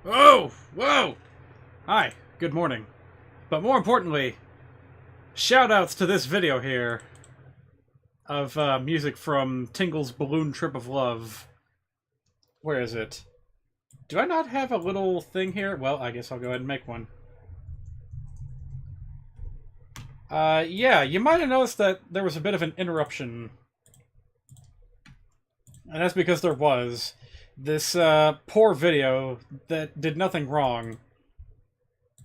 Oh, whoa! Hi, good morning. But more importantly, shoutouts to this video here of music from Tingle's Balloon Trip of Love. Where is it? Do I not have a little thing here? Well, I guess I'll go ahead and make one. Yeah, you might have noticed that there was a bit of an interruption. And that's because there was. This poor video that did nothing wrong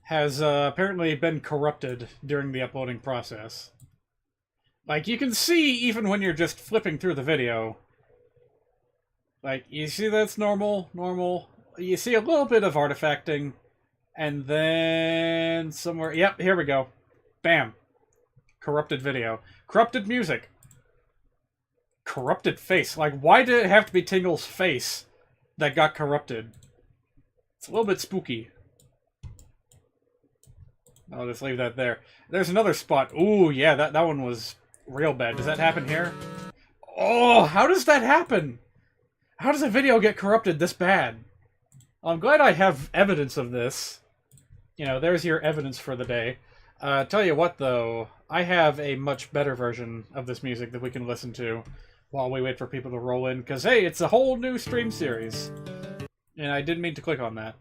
has apparently been corrupted during the uploading process. Like, you can see even when you're just flipping through the video. Like, you see that's normal. You see a little bit of artifacting, and then somewhere... Yep, here we go. Bam. Corrupted video. Corrupted music. Corrupted face. Like, why did it have to be Tingle's face that got corrupted? It's a little bit spooky. I'll just leave that there. There's another spot. Ooh, yeah, that one was real bad. Does that happen here? Oh, how does that happen? How does a video get corrupted this bad? I'm glad I have evidence of this. You know, there's your evidence for the day. Tell you what, though, I have a much better version of this music that we can listen to while we wait for people to roll in, because, hey, it's a whole new stream series. And I didn't mean to click on that.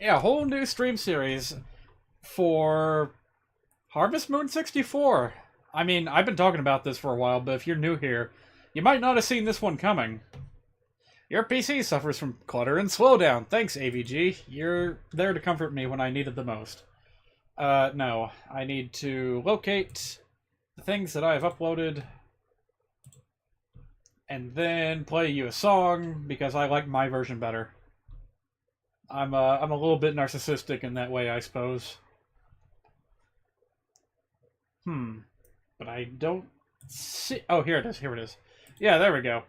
Yeah, a whole new stream series for Harvest Moon 64. I mean, I've been talking about this for a while, but if you're new here, you might not have seen this one coming. Your PC suffers from clutter and slowdown. Thanks, AVG. You're there to comfort me when I need it the most. No. I need to locate the things that I have uploaded and then play you a song, because I like my version better. I'm a little bit narcissistic in that way, I suppose. But I don't see... Oh, here it is. Yeah, there we go.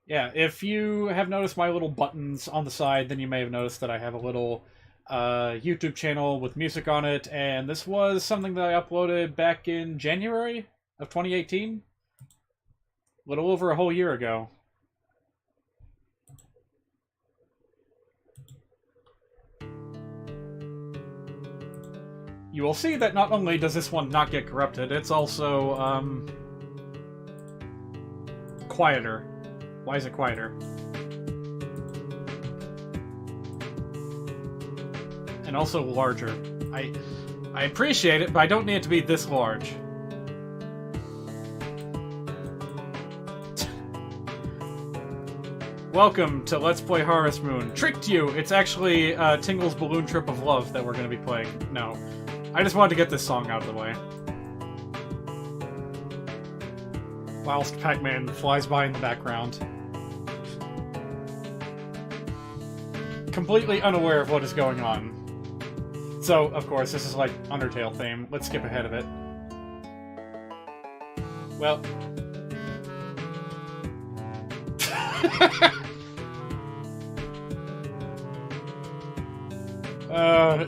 Yeah, if you have noticed my little buttons on the side, then you may have noticed that I have a little YouTube channel with music on it, and this was something that I uploaded back in January of 2018. A little over a whole year ago. You will see that not only does this one not get corrupted, it's also, quieter. Why is it quieter? And also larger. I appreciate it, but I don't need it to be this large. Welcome to Let's Play Harvest Moon. Tricked you! It's actually Tingle's Balloon Trip of Love that we're going to be playing. No. I just wanted to get this song out of the way. Whilst Pac-Man flies by in the background. Completely unaware of what is going on. So, of course, this is like Undertale theme. Let's skip ahead of it. Well...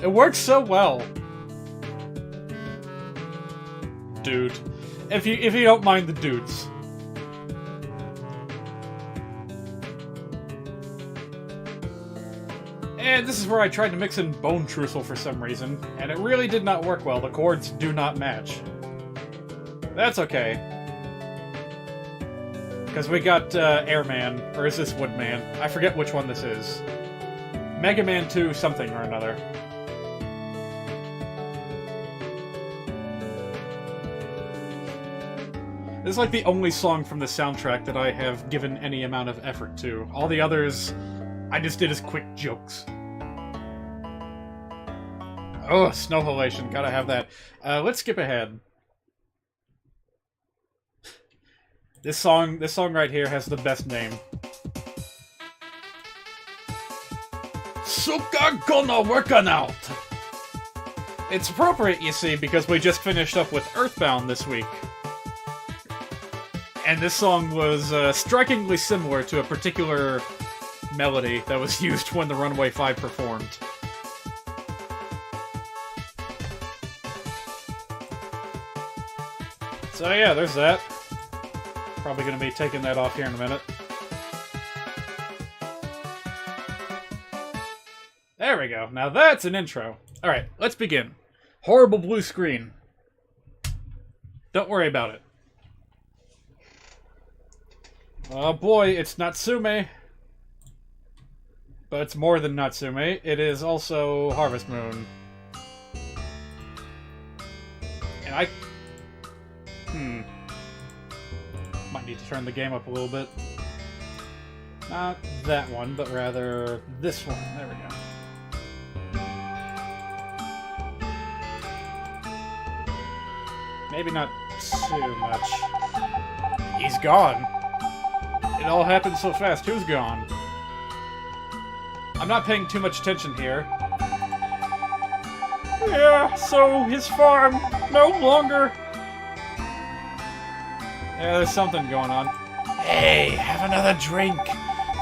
it works so well. Dude. If you don't mind the dudes. And this is where I tried to mix in Bone Trussel for some reason, and it really did not work well. The chords do not match. That's okay. Because we got Airman, or is this Woodman? I forget which one this is. Mega Man 2 something or another. This is like the only song from the soundtrack that I have given any amount of effort to. All the others, I just did as quick jokes. Oh, Snow Halation, gotta have that. Let's skip ahead. This song right here has the best name. Suka gonna workin' out! It's appropriate, you see, because we just finished up with Earthbound this week. And this song was strikingly similar to a particular melody that was used when the Runaway 5 performed. So yeah, there's that. Probably going to be taking that off here in a minute. There we go. Now that's an intro. Alright, let's begin. Horrible blue screen. Don't worry about it. Oh boy, it's Natsume. But it's more than Natsume. It is also Harvest Moon. And I... Might need to turn the game up a little bit. Not that one, but rather this one. There we go. Maybe not too much. He's gone. It all happened so fast. Who's gone? I'm not paying too much attention here. Yeah, so his farm no longer. Yeah, there's something going on. Hey, have another drink.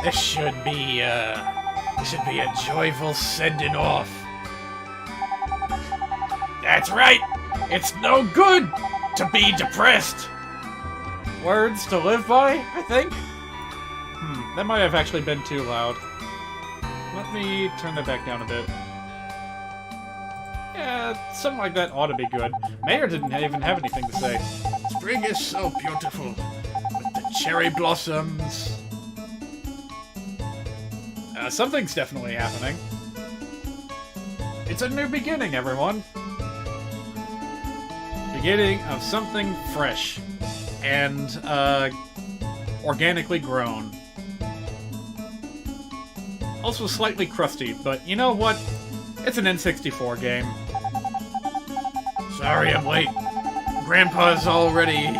This should be a joyful sending off. That's right. It's no good to be depressed. Words to live by, I think? That might have actually been too loud. Let me turn that back down a bit. Yeah, something like that ought to be good. Mayor didn't even have anything to say. Spring is so beautiful, with the cherry blossoms. Something's definitely happening. It's a new beginning, everyone. Beginning of something fresh and organically grown. Also slightly crusty, but you know what? It's an N64 game. Sorry I'm late. Grandpa's already...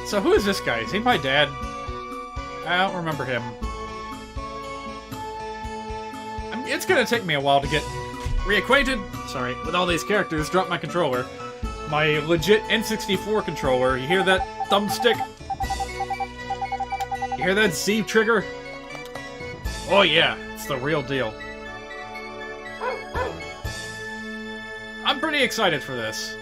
So who is this guy? Is he my dad? I don't remember him. It's gonna take me a while to get reacquainted, sorry, with all these characters. Drop my controller. My legit N64 controller. You hear that thumbstick? You hear that Z trigger? Oh yeah, it's the real deal. I'm pretty excited for this.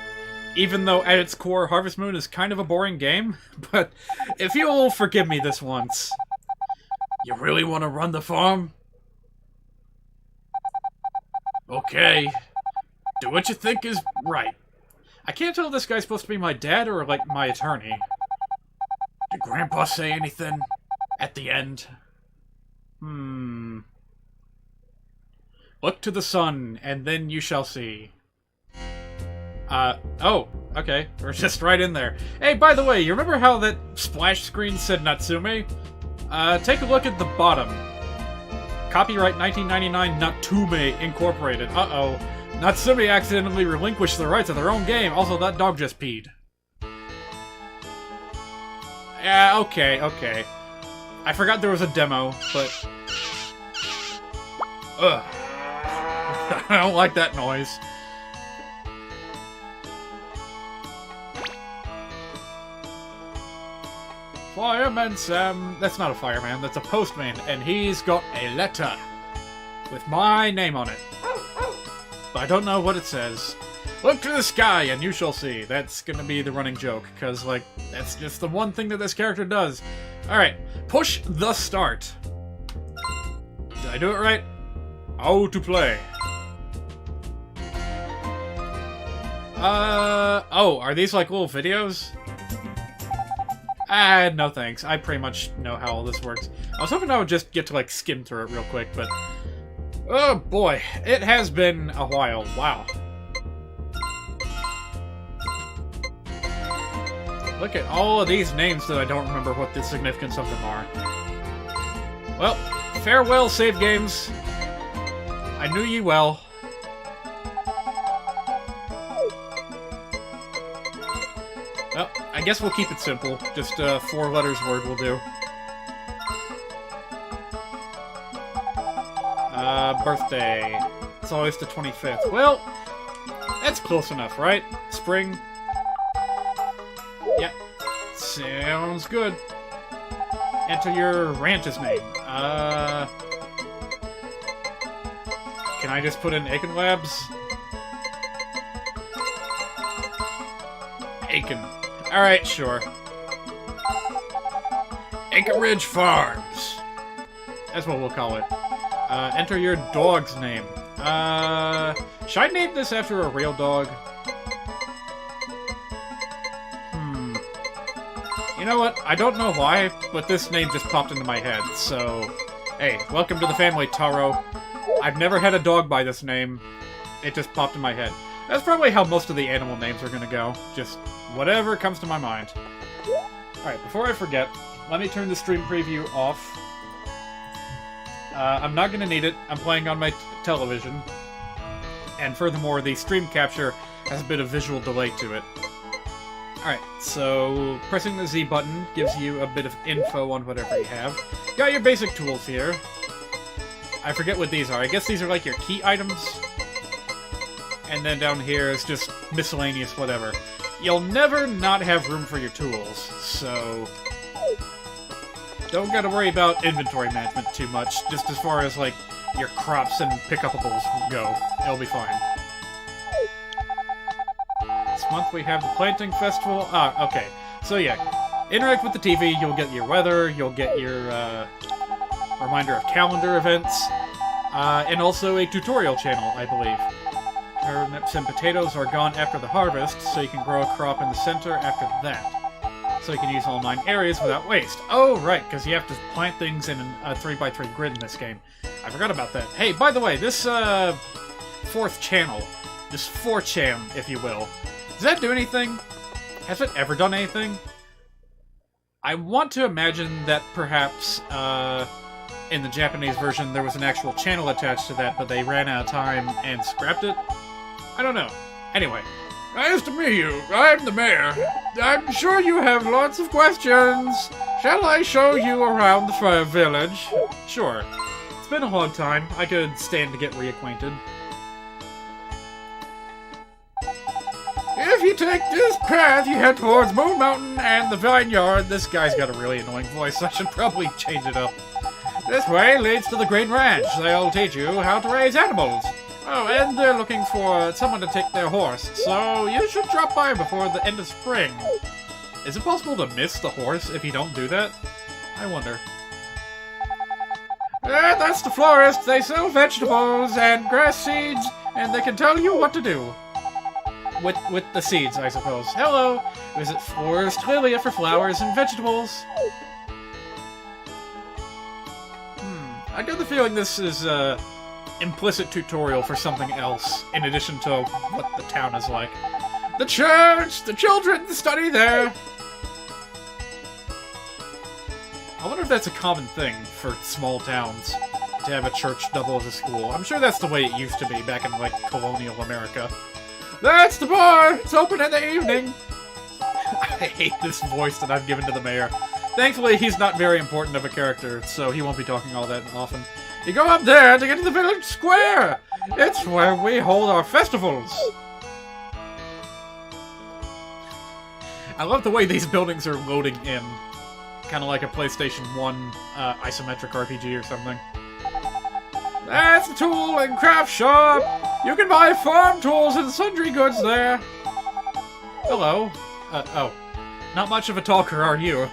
Even though at its core, Harvest Moon is kind of a boring game. But if you'll forgive me this once. You really want to run the farm? Okay. Do what you think is right. I can't tell if this guy's supposed to be my dad or, like, my attorney. Did Grandpa say anything at the end? Look to the sun, and then you shall see. Oh, okay. We're just right in there. Hey, by the way, you remember how that splash screen said Natsume? Take a look at the bottom. Copyright 1999 Natsume Incorporated. Uh-oh. Natsume accidentally relinquished the rights of their own game. Also, that dog just peed. Yeah, okay. I forgot there was a demo, but... Ugh. I don't like that noise. Fireman Sam... That's not a fireman, that's a postman, and he's got a letter with my name on it. But I don't know what it says. Look to the sky and you shall see. That's gonna be the running joke, because, like, that's just the one thing that this character does. Alright, push the start. Did I do it right? How to play. Oh, are these like little videos? No thanks. I pretty much know how all this works. I was hoping I would just get to, like, skim through it real quick, but... Oh boy, it has been a while. Wow. Look at all of these names that I don't remember what the significance of them are. Well, farewell, save games. I knew ye well. Well, I guess we'll keep it simple. Just 4 letters word will do. Birthday. It's always the 25th. Well, that's close enough, right? Spring. Yep. Sounds good. Enter your ranch's name. Can I just put in achinlabs? Achin. Alright, sure. Acreage Farms. That's what we'll call it. Enter your dog's name. Should I name this after a real dog? You know what? I don't know why, but this name just popped into my head, so... Hey, welcome to the family, Taro. I've never had a dog by this name. It just popped in my head. That's probably how most of the animal names are gonna go. Just whatever comes to my mind. Alright, before I forget, let me turn the stream preview off. I'm not gonna need it. I'm playing on my television. And furthermore, the stream capture has a bit of visual delay to it. Alright, so pressing the Z button gives you a bit of info on whatever you have. Got your basic tools here. I forget what these are. I guess these are like your key items. And then down here is just miscellaneous whatever. You'll never not have room for your tools, so... Don't gotta worry about inventory management too much, just as far as, like, your crops and pickupables go. It'll be fine. This month we have the Planting Festival. Ah, okay. So yeah, interact with the TV, you'll get your weather, you'll get your, reminder of calendar events, and also a tutorial channel, I believe. Turnips and potatoes are gone after the harvest, so you can grow a crop in the center after that. So you can use all 9 areas without waste. Oh, right, because you have to plant things in a 3x3 grid in this game. I forgot about that. Hey, by the way, this, 4th channel, this 4chan, if you will, does that do anything? Has it ever done anything? I want to imagine that perhaps, in the Japanese version there was an actual channel attached to that, but they ran out of time and scrapped it? I don't know. Anyway. Nice to meet you. I'm the mayor. I'm sure you have lots of questions. Shall I show you around the village? Sure. It's been a long time. I could stand to get reacquainted. If you take this path, you head towards Moon Mountain and the vineyard. This guy's got a really annoying voice. I should probably change it up. This way leads to the Green Ranch. They'll teach you how to raise animals. Oh, and they're looking for someone to take their horse, so you should drop by before the end of spring. Is it possible to miss the horse if you don't do that? I wonder. That's the florist. They sell vegetables and grass seeds, and they can tell you what to do. With the seeds, I suppose. Hello! Visit Florist Lilia for flowers and vegetables. I get the feeling this is, implicit tutorial for something else, in addition to what the town is like. The church! The children study there! I wonder if that's a common thing for small towns, to have a church double as a school. I'm sure that's the way it used to be back in, like, colonial America. That's the bar! It's open in the evening! I hate this voice that I've given to the mayor. Thankfully, he's not very important of a character, so he won't be talking all that often. You go up there to get to the village square! It's where we hold our festivals! I love the way these buildings are loading in. Kind of like a PlayStation 1 isometric RPG or something. That's the tool and craft shop! You can buy farm tools and sundry goods there! Hello. Oh. Not much of a talker, are you?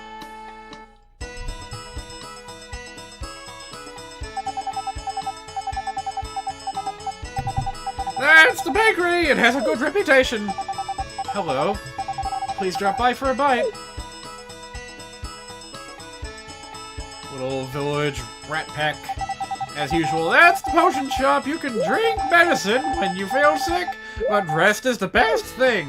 That's the bakery! It has a good reputation! Hello. Please drop by for a bite. Little village rat pack. As usual, that's the potion shop. You can drink medicine when you feel sick, but rest is the best thing.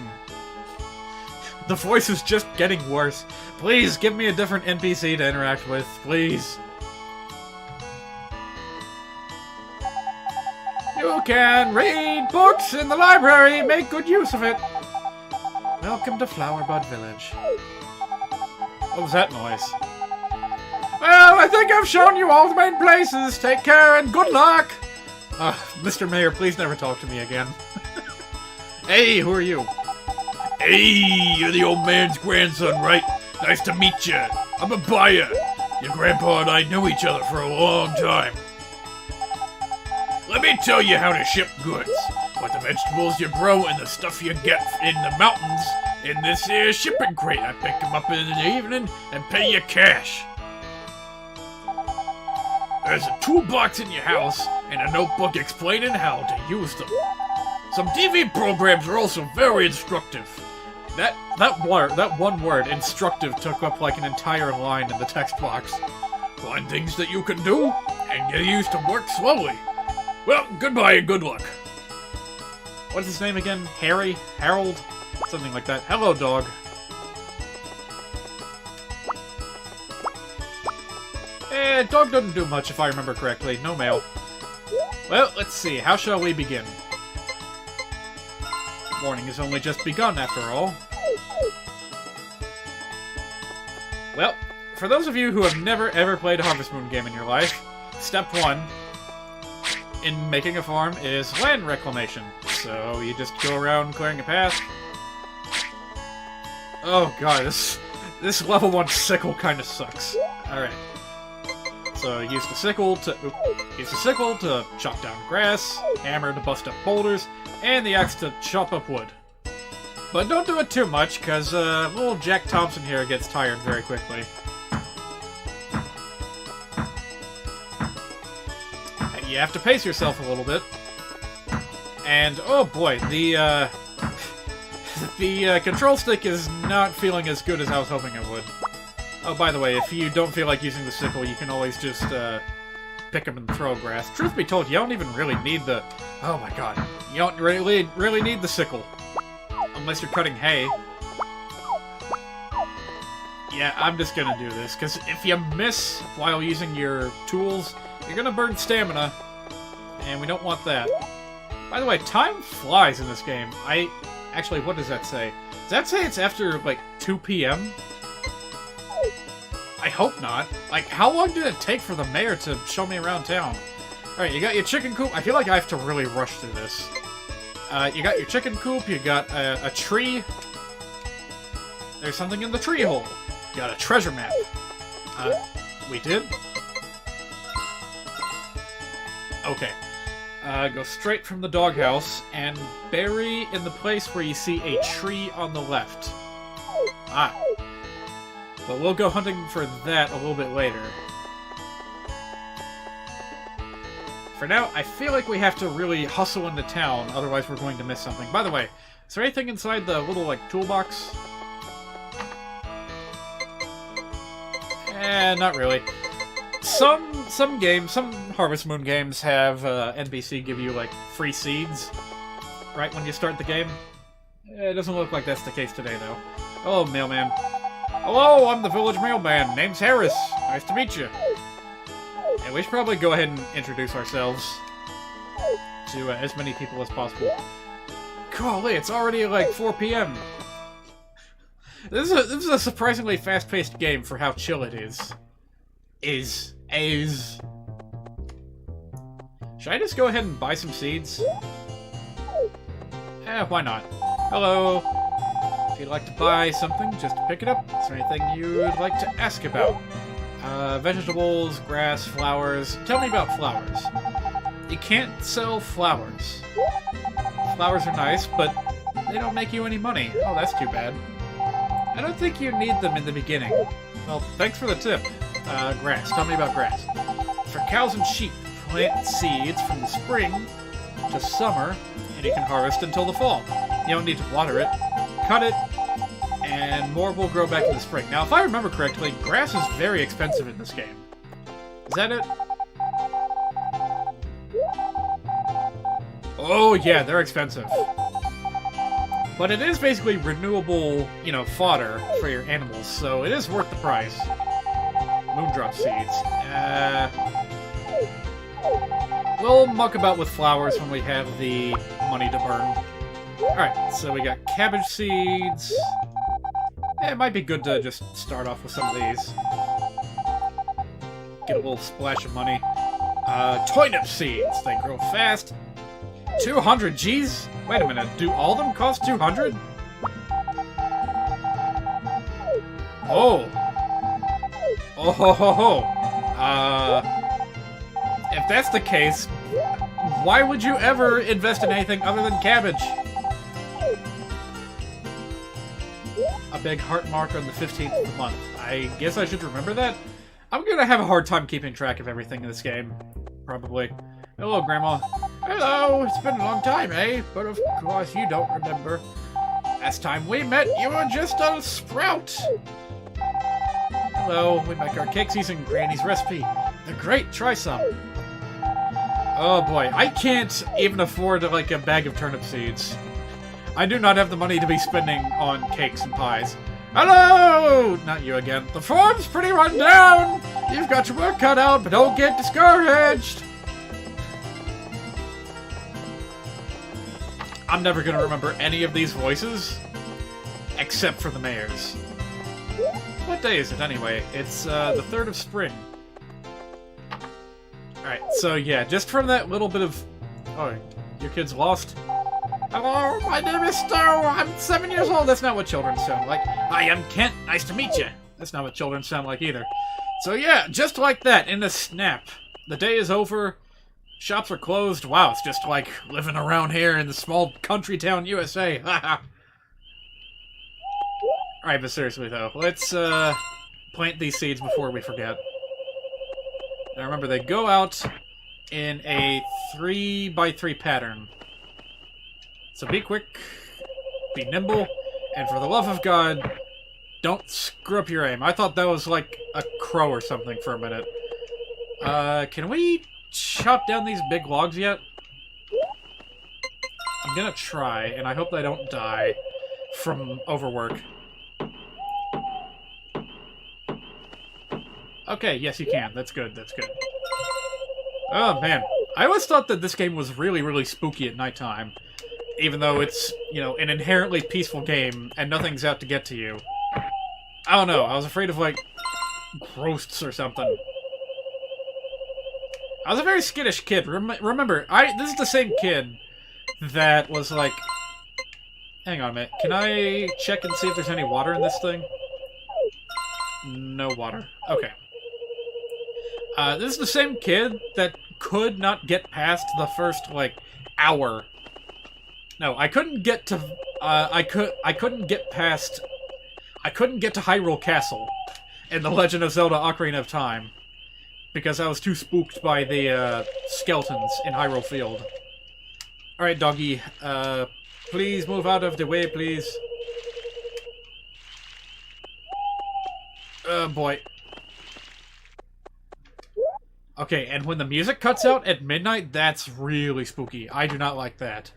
The voice is just getting worse. Please give me a different NPC to interact with, please. You can read books in the library. Make good use of it. Welcome to Flowerbud Village. What was that noise? Well, I think I've shown you all the main places. Take care and good luck. Mr. Mayor, please never talk to me again. Hey, who are you? Hey, you're the old man's grandson, right? Nice to meet you. I'm a buyer. Your grandpa and I know each other for a long time. Let me tell you how to ship goods. With the vegetables you grow and the stuff you get in the mountains in this here shipping crate. I pick them up in the evening and pay you cash. There's a toolbox in your house and a notebook explaining how to use them. Some TV programs are also very instructive. That one word, instructive, took up like an entire line in the text box. Find things that you can do and get used to work slowly. Well, goodbye and good luck. What's his name again? Harry? Harold? Something like that. Hello, dog. Dog doesn't do much if I remember correctly. No mail. Well, let's see. How shall we begin? Morning has only just begun, after all. Well, for those of you who have never ever played a Harvest Moon game in your life, step 1 in making a farm is land reclamation. So you just go around clearing a path. Oh god, this level 1 sickle kind of sucks. Alright. So use the sickle to chop down grass, hammer to bust up boulders, and the axe to chop up wood. But don't do it too much, because little Jack Thompson here gets tired very quickly. You have to pace yourself a little bit. And, oh boy, the control stick is not feeling as good as I was hoping it would. Oh, by the way, if you don't feel like using the sickle, you can always just pick up and throw grass. Truth be told, you don't even really need the... Oh my god. You don't really need the sickle. Unless you're cutting hay. Yeah, I'm just gonna do this, because if you miss while using your tools, you're gonna burn stamina, and we don't want that. By the way, time flies in this game. Actually, what does that say? Does that say it's after, like, 2 p.m.? I hope not. Like, how long did it take for the mayor to show me around town? Alright, you got your chicken coop. I feel like I have to really rush through this. You got your chicken coop, you got a tree. There's something in the tree hole. You got a treasure map. We did? Okay. Go straight from the doghouse and bury in the place where you see a tree on the left. Ah. But we'll go hunting for that a little bit later. For now, I feel like we have to really hustle into town, otherwise we're going to miss something. By the way, is there anything inside the little, like, toolbox? Not really. Some games, some Harvest Moon games have NPC give you, like, free seeds right when you start the game. It doesn't look like that's the case today, though. Oh, mailman. Hello, I'm the village mailman. Name's Harris. Nice to meet you. And we should probably go ahead and introduce ourselves to as many people as possible. Golly, it's already like 4 p.m. This is a surprisingly fast-paced game for how chill it is. Should I just go ahead and buy some seeds? Why not? Hello. If you'd like to buy something, just pick it up. Is there anything you'd like to ask about? Vegetables, grass, flowers. Tell me about flowers. You can't sell flowers. Flowers are nice, but they don't make you any money. Oh, that's too bad. I don't think you need them in the beginning. Well, thanks for the tip. Grass. Tell me about grass. For cows and sheep, plant seeds from the spring to summer, and you can harvest until the fall. You don't need to water it. Cut it, and more will grow back in the spring. Now, if I remember correctly, grass is very expensive in this game. Is that it? Oh, yeah, they're expensive. But it is basically renewable, you know, fodder for your animals, so it is worth the price. Moondrop seeds. We'll muck about with flowers when we have the money to burn. Alright, so we got cabbage seeds. It might be good to just start off with some of these. Get a little splash of money. Turnip seeds. They grow fast. 200 G's? Wait a minute, do all of them cost 200? Oh. Oh ho ho ho. If that's the case, why would you ever invest in anything other than cabbage? A big heart mark on the 15th of the month. I guess I should remember that? I'm gonna have a hard time keeping track of everything in this game. Probably. Hello, Grandma. Hello, it's been a long time, eh? But of course you don't remember. Last time we met, you were just a sprout. Hello, we make our cakes using Granny's recipe. They're great, try some. Oh boy, I can't even afford like a bag of turnip seeds. I do not have the money to be spending on cakes and pies. Hello! Not you again. The farm's pretty run down. You've got your work cut out, but don't get discouraged. I'm never gonna remember any of these voices, except for the mayor's. What day is it anyway? It's the 3rd of spring. Alright, so yeah, just from that little bit of... Oh, your kid's lost? Hello, my name is Stu. I'm 7 years old. That's not what children sound like. Hi, I'm Kent. Nice to meet you. That's not what children sound like either. So yeah, just like that, in a snap. The day is over. Shops are closed. Wow, it's just like living around here in the small country town USA. Haha. Alright, but seriously though, let's plant these seeds before we forget. Now remember, they go out in a 3x3 pattern. So be quick, be nimble, and for the love of God, don't screw up your aim. I thought that was like a crow or something for a minute. Can we chop down these big logs yet? I'm gonna try, and I hope they don't die from overwork. Okay, yes you can. That's good, that's good. Oh man, I always thought that this game was really, really spooky at nighttime. Even though it's, you know, an inherently peaceful game and nothing's out to get to you. I don't know, I was afraid of, like, ghosts or something. I was a very skittish kid. Remember, this is the same kid that was like... Hang on a minute. Can I check and see if there's any water in this thing? No water. Okay. This is the same kid that could not get past the first, like, hour. No, I couldn't get to... I couldn't get past... I couldn't get to Hyrule Castle in The Legend of Zelda Ocarina of Time. Because I was too spooked by the, skeletons in Hyrule Field. Alright, doggy. Please move out of the way, please. Oh, boy. Okay, and when the music cuts out at midnight, that's really spooky. I do not like that.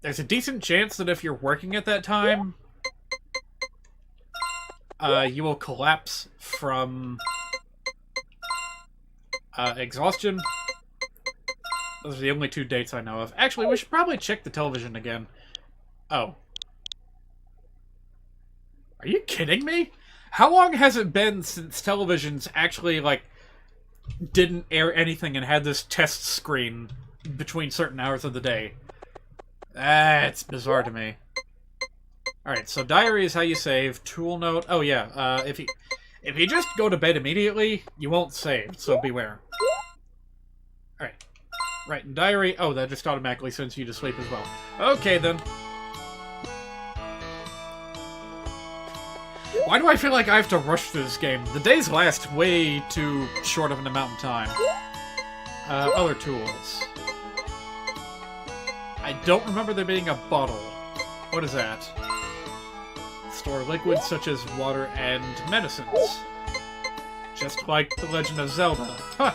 There's a decent chance that if you're working at that time, you will collapse from exhaustion. Those are the only 2 dates I know of. Actually, we should probably check the television again. Oh. Are you kidding me? How long has it been since televisions actually, like, didn't air anything and had this test screen between certain hours of the day? That's bizarre to me. Alright, so diary is how you save. Tool note. Oh yeah, if you just go to bed immediately, you won't save, so beware. Alright. Right, and diary. Oh, that just automatically sends you to sleep as well. Okay, then. Why do I feel like I have to rush through this game? The days last way too short of an amount of time. Other tools. I don't remember there being a bottle. What is that? Store liquids such as water and medicines. Just like The Legend of Zelda. Huh.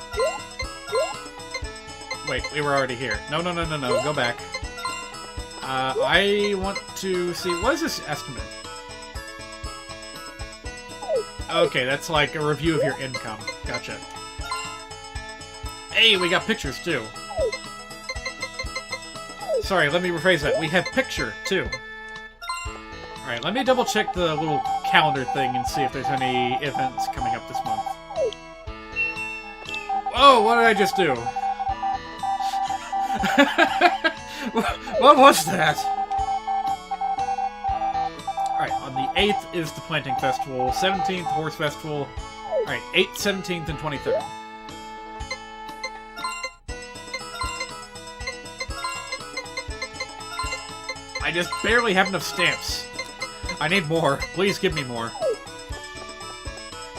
Wait, we were already here. No, go back. I want to see... What is this estimate? Okay, that's like a review of your income. Gotcha. Hey, we got pictures, too. Sorry, let me rephrase that. We have picture, too. Alright, let me double-check the little calendar thing and see if there's any events coming up this month. Oh, what did I just do? What was that? Alright, on the 8th is the Planting Festival, 17th, Horse Festival. Alright, 8th, 17th, and 23rd. I just barely have enough stamps. I need more. Please give me more.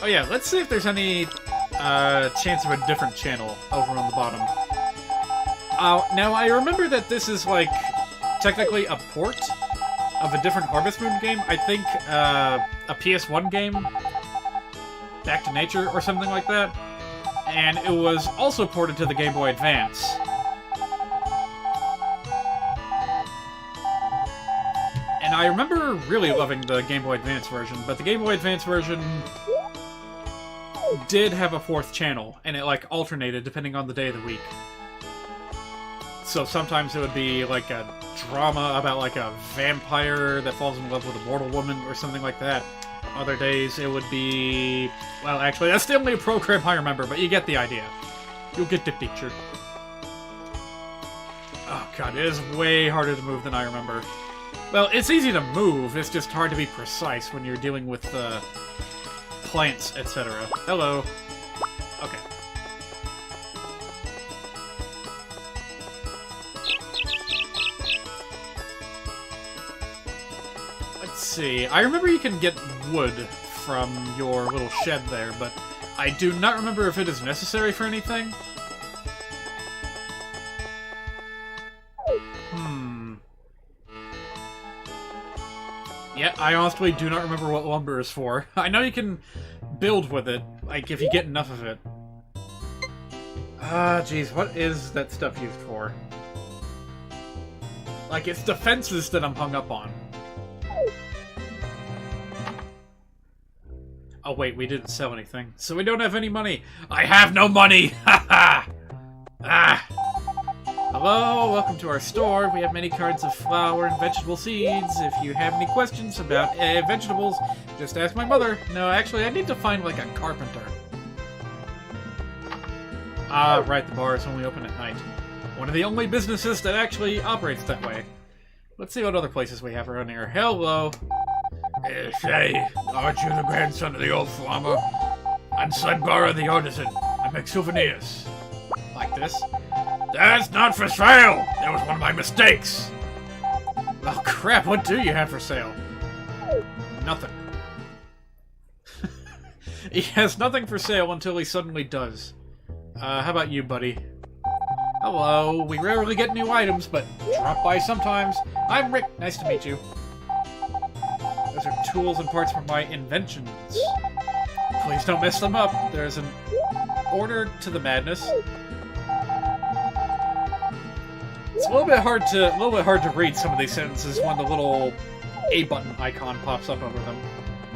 Oh yeah, let's see if there's any chance of a different channel over on the bottom. Now, I remember that this is, like, technically a port of a different Harvest Moon game. I think a PS1 game, Back to Nature or something like that. And it was also ported to the Game Boy Advance. And I remember really loving the Game Boy Advance version, but the Game Boy Advance version did have a fourth channel, and it, like, alternated depending on the day of the week. So sometimes it would be, like, a drama about, like, a vampire that falls in love with a mortal woman or something like that. Other days it would be... Well, actually, that's the only program I remember, but you get the idea. You'll get the picture. Oh god, it is way harder to move than I remember. Well, it's easy to move, it's just hard to be precise when you're dealing with plants, etc. Hello. Okay. Let's see. I remember you can get wood from your little shed there, but I do not remember if it is necessary for anything. Yeah, I honestly do not remember what lumber is for. I know you can build with it, like, if you get enough of it. Jeez, what is that stuff used for? Like, it's defenses that I'm hung up on. Oh wait, we didn't sell anything, so we don't have any money. I have no money! Ha ha! Ah! Hello, welcome to our store. We have many kinds of flour and vegetable seeds. If you have any questions about vegetables, just ask my mother. No, actually, I need to find, like, a carpenter. Ah, right, the bar is only open at night. One of the only businesses that actually operates that way. Let's see what other places we have around here. Hello. Say, aren't you the grandson of the old farmer? I'm Sudbara the artisan. I make souvenirs. Like this? That's not for sale! That was one of my mistakes! Oh crap, what do you have for sale? Nothing. He has nothing for sale until he suddenly does. How about you, buddy? Hello, we rarely get new items, but drop by sometimes. I'm Rick, nice to meet you. Those are tools and parts for my inventions. Please don't mess them up. There's an order to the madness. It's a little bit hard to read some of these sentences when the little A button icon pops up over them.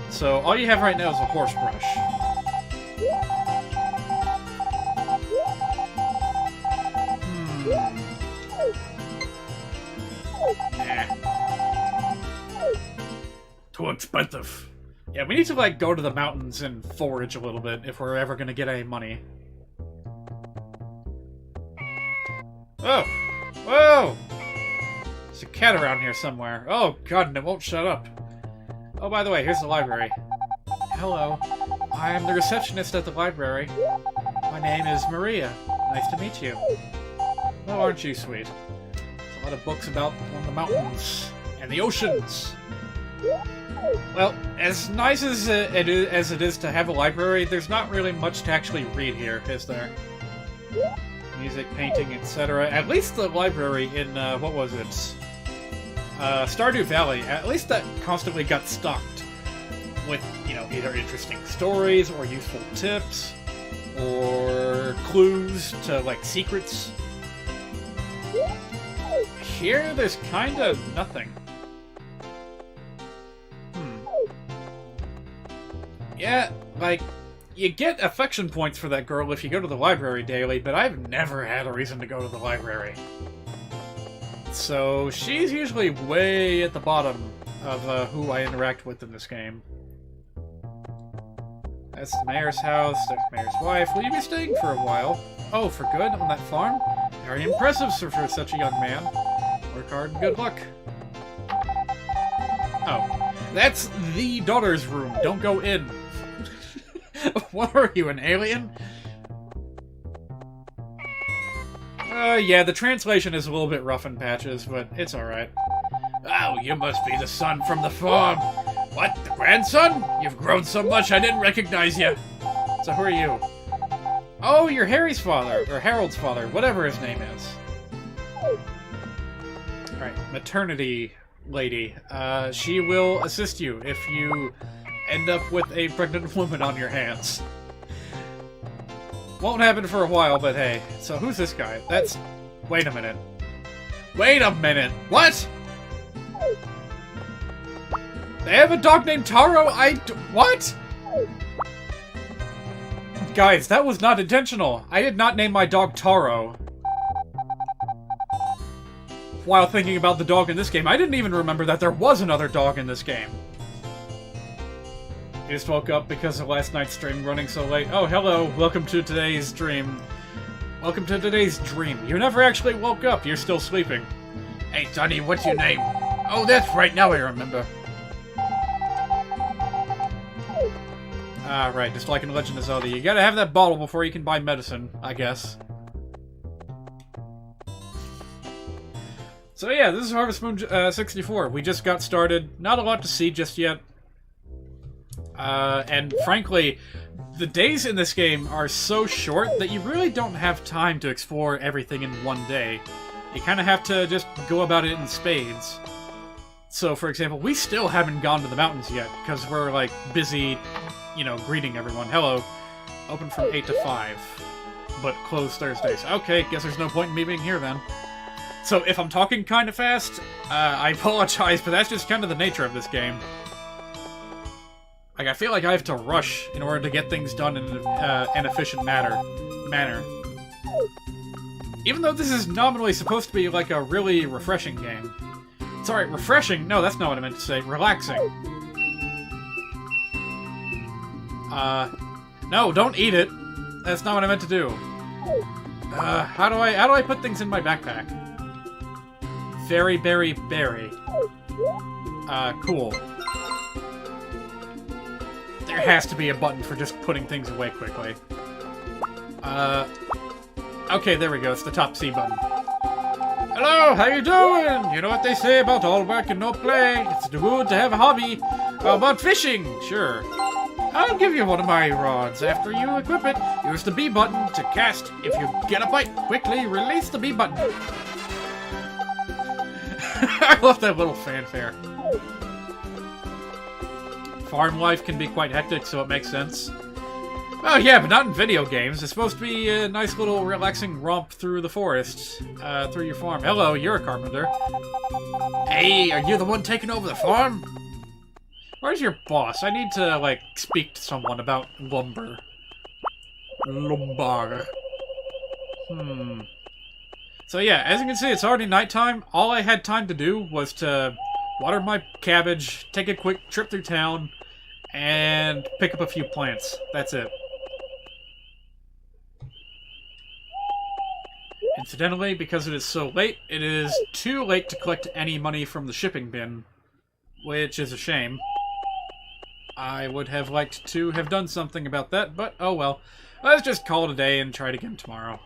So all you have right now is a horse brush. Too expensive. Yeah, we need to, like, go to the mountains and forage a little bit if we're ever gonna get any money. Oh! Whoa! There's a cat around here somewhere. Oh god, and it won't shut up. Oh, by the way, here's the library. Hello. I am the receptionist at the library. My name is Maria. Nice to meet you. Well, aren't you sweet? There's a lot of books about the mountains and the oceans. Well, as nice as it is to have a library, there's not really much to actually read here, is there? Music, painting, etc. At least the library in, what was it? Stardew Valley, at least that constantly got stocked with, you know, either interesting stories or useful tips or clues to, like, secrets. Here, there's kinda nothing. Yeah, like, you get affection points for that girl if you go to the library daily, but I've never had a reason to go to the library. So, she's usually way at the bottom of who I interact with in this game. That's the mayor's house, there's the mayor's wife. Will you be staying for a while? Oh, for good? On that farm? Very impressive for such a young man. Work hard and good luck. Oh, that's the daughter's room. Don't go in. What are you, an alien? Yeah, the translation is a little bit rough in patches, but it's alright. Oh, you must be the son from the farm. What, the grandson? You've grown so much I didn't recognize you. So who are you? Oh, you're Harry's father, or Harold's father, whatever his name is. Alright, maternity lady. She will assist you if you end up with a pregnant woman on your hands. Won't happen for a while, but hey. So who's this guy? That's... Wait a minute. Wait a minute! What?! They have a dog named Taro? What?! Guys, that was not intentional. I did not name my dog Taro. While thinking about the dog in this game, I didn't even remember that there was another dog in this game. I just woke up because of last night's stream running so late. Oh, hello. Welcome to today's stream. Welcome to today's dream. You never actually woke up. You're still sleeping. Hey, Sonny, what's your name? Oh, that's right. Now I remember. Ah, right. Just like in Legend of Zelda. You gotta have that bottle before you can buy medicine, I guess. So yeah, this is Harvest Moon 64. We just got started. Not a lot to see just yet. And frankly, the days in this game are so short that you really don't have time to explore everything in one day. You kind of have to just go about it in spades. So, for example, we still haven't gone to the mountains yet, because we're, like, busy, you know, greeting everyone. Hello. Open from 8 to 5, but closed Thursdays. Okay, guess there's no point in me being here then. So, if I'm talking kind of fast, I apologize, but that's just kind of the nature of this game. Like, I feel like I have to rush in order to get things done in an efficient manner. Even though this is nominally supposed to be, like, a really refreshing game. Sorry, refreshing? No, that's not what I meant to say. Relaxing. No, don't eat it. That's not what I meant to do. How do I put things in my backpack? Fairy berry berry. Cool. There has to be a button for just putting things away quickly. Okay, there we go. It's the top C button. Hello, how you doing? You know what they say about all work and no play? It's good to have a hobby. How about fishing? Sure. I'll give you one of my rods. After you equip it, use the B button to cast. If you get a bite, quickly release the B button. I love that little fanfare. Farm life can be quite hectic, so it makes sense. Oh yeah, but not in video games. It's supposed to be a nice little relaxing romp through the forest, through your farm. Hello, you're a carpenter. Hey, are you the one taking over the farm? Where's your boss? I need to, like, speak to someone about lumber. Lumbar. So yeah, as you can see, it's already nighttime. All I had time to do was to water my cabbage, take a quick trip through town, and pick up a few plants. That's it. Incidentally, because it is so late, it is too late to collect any money from the shipping bin, which is a shame. I would have liked to have done something about that, but oh well. Let's just call it a day and try it again tomorrow.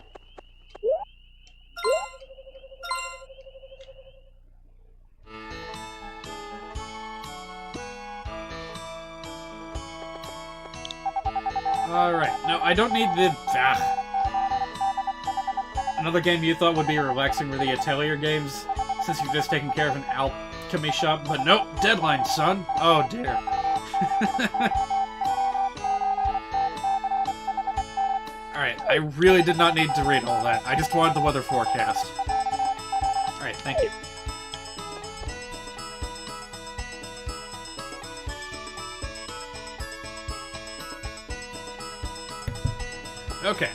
Alright, no, I don't need the... Another game you thought would be relaxing were the Atelier games, since you've just taken care of an alchemy shop, but nope, deadline, son. Oh dear. Alright, I really did not need to read all that. I just wanted the weather forecast. Alright, thank you. Okay.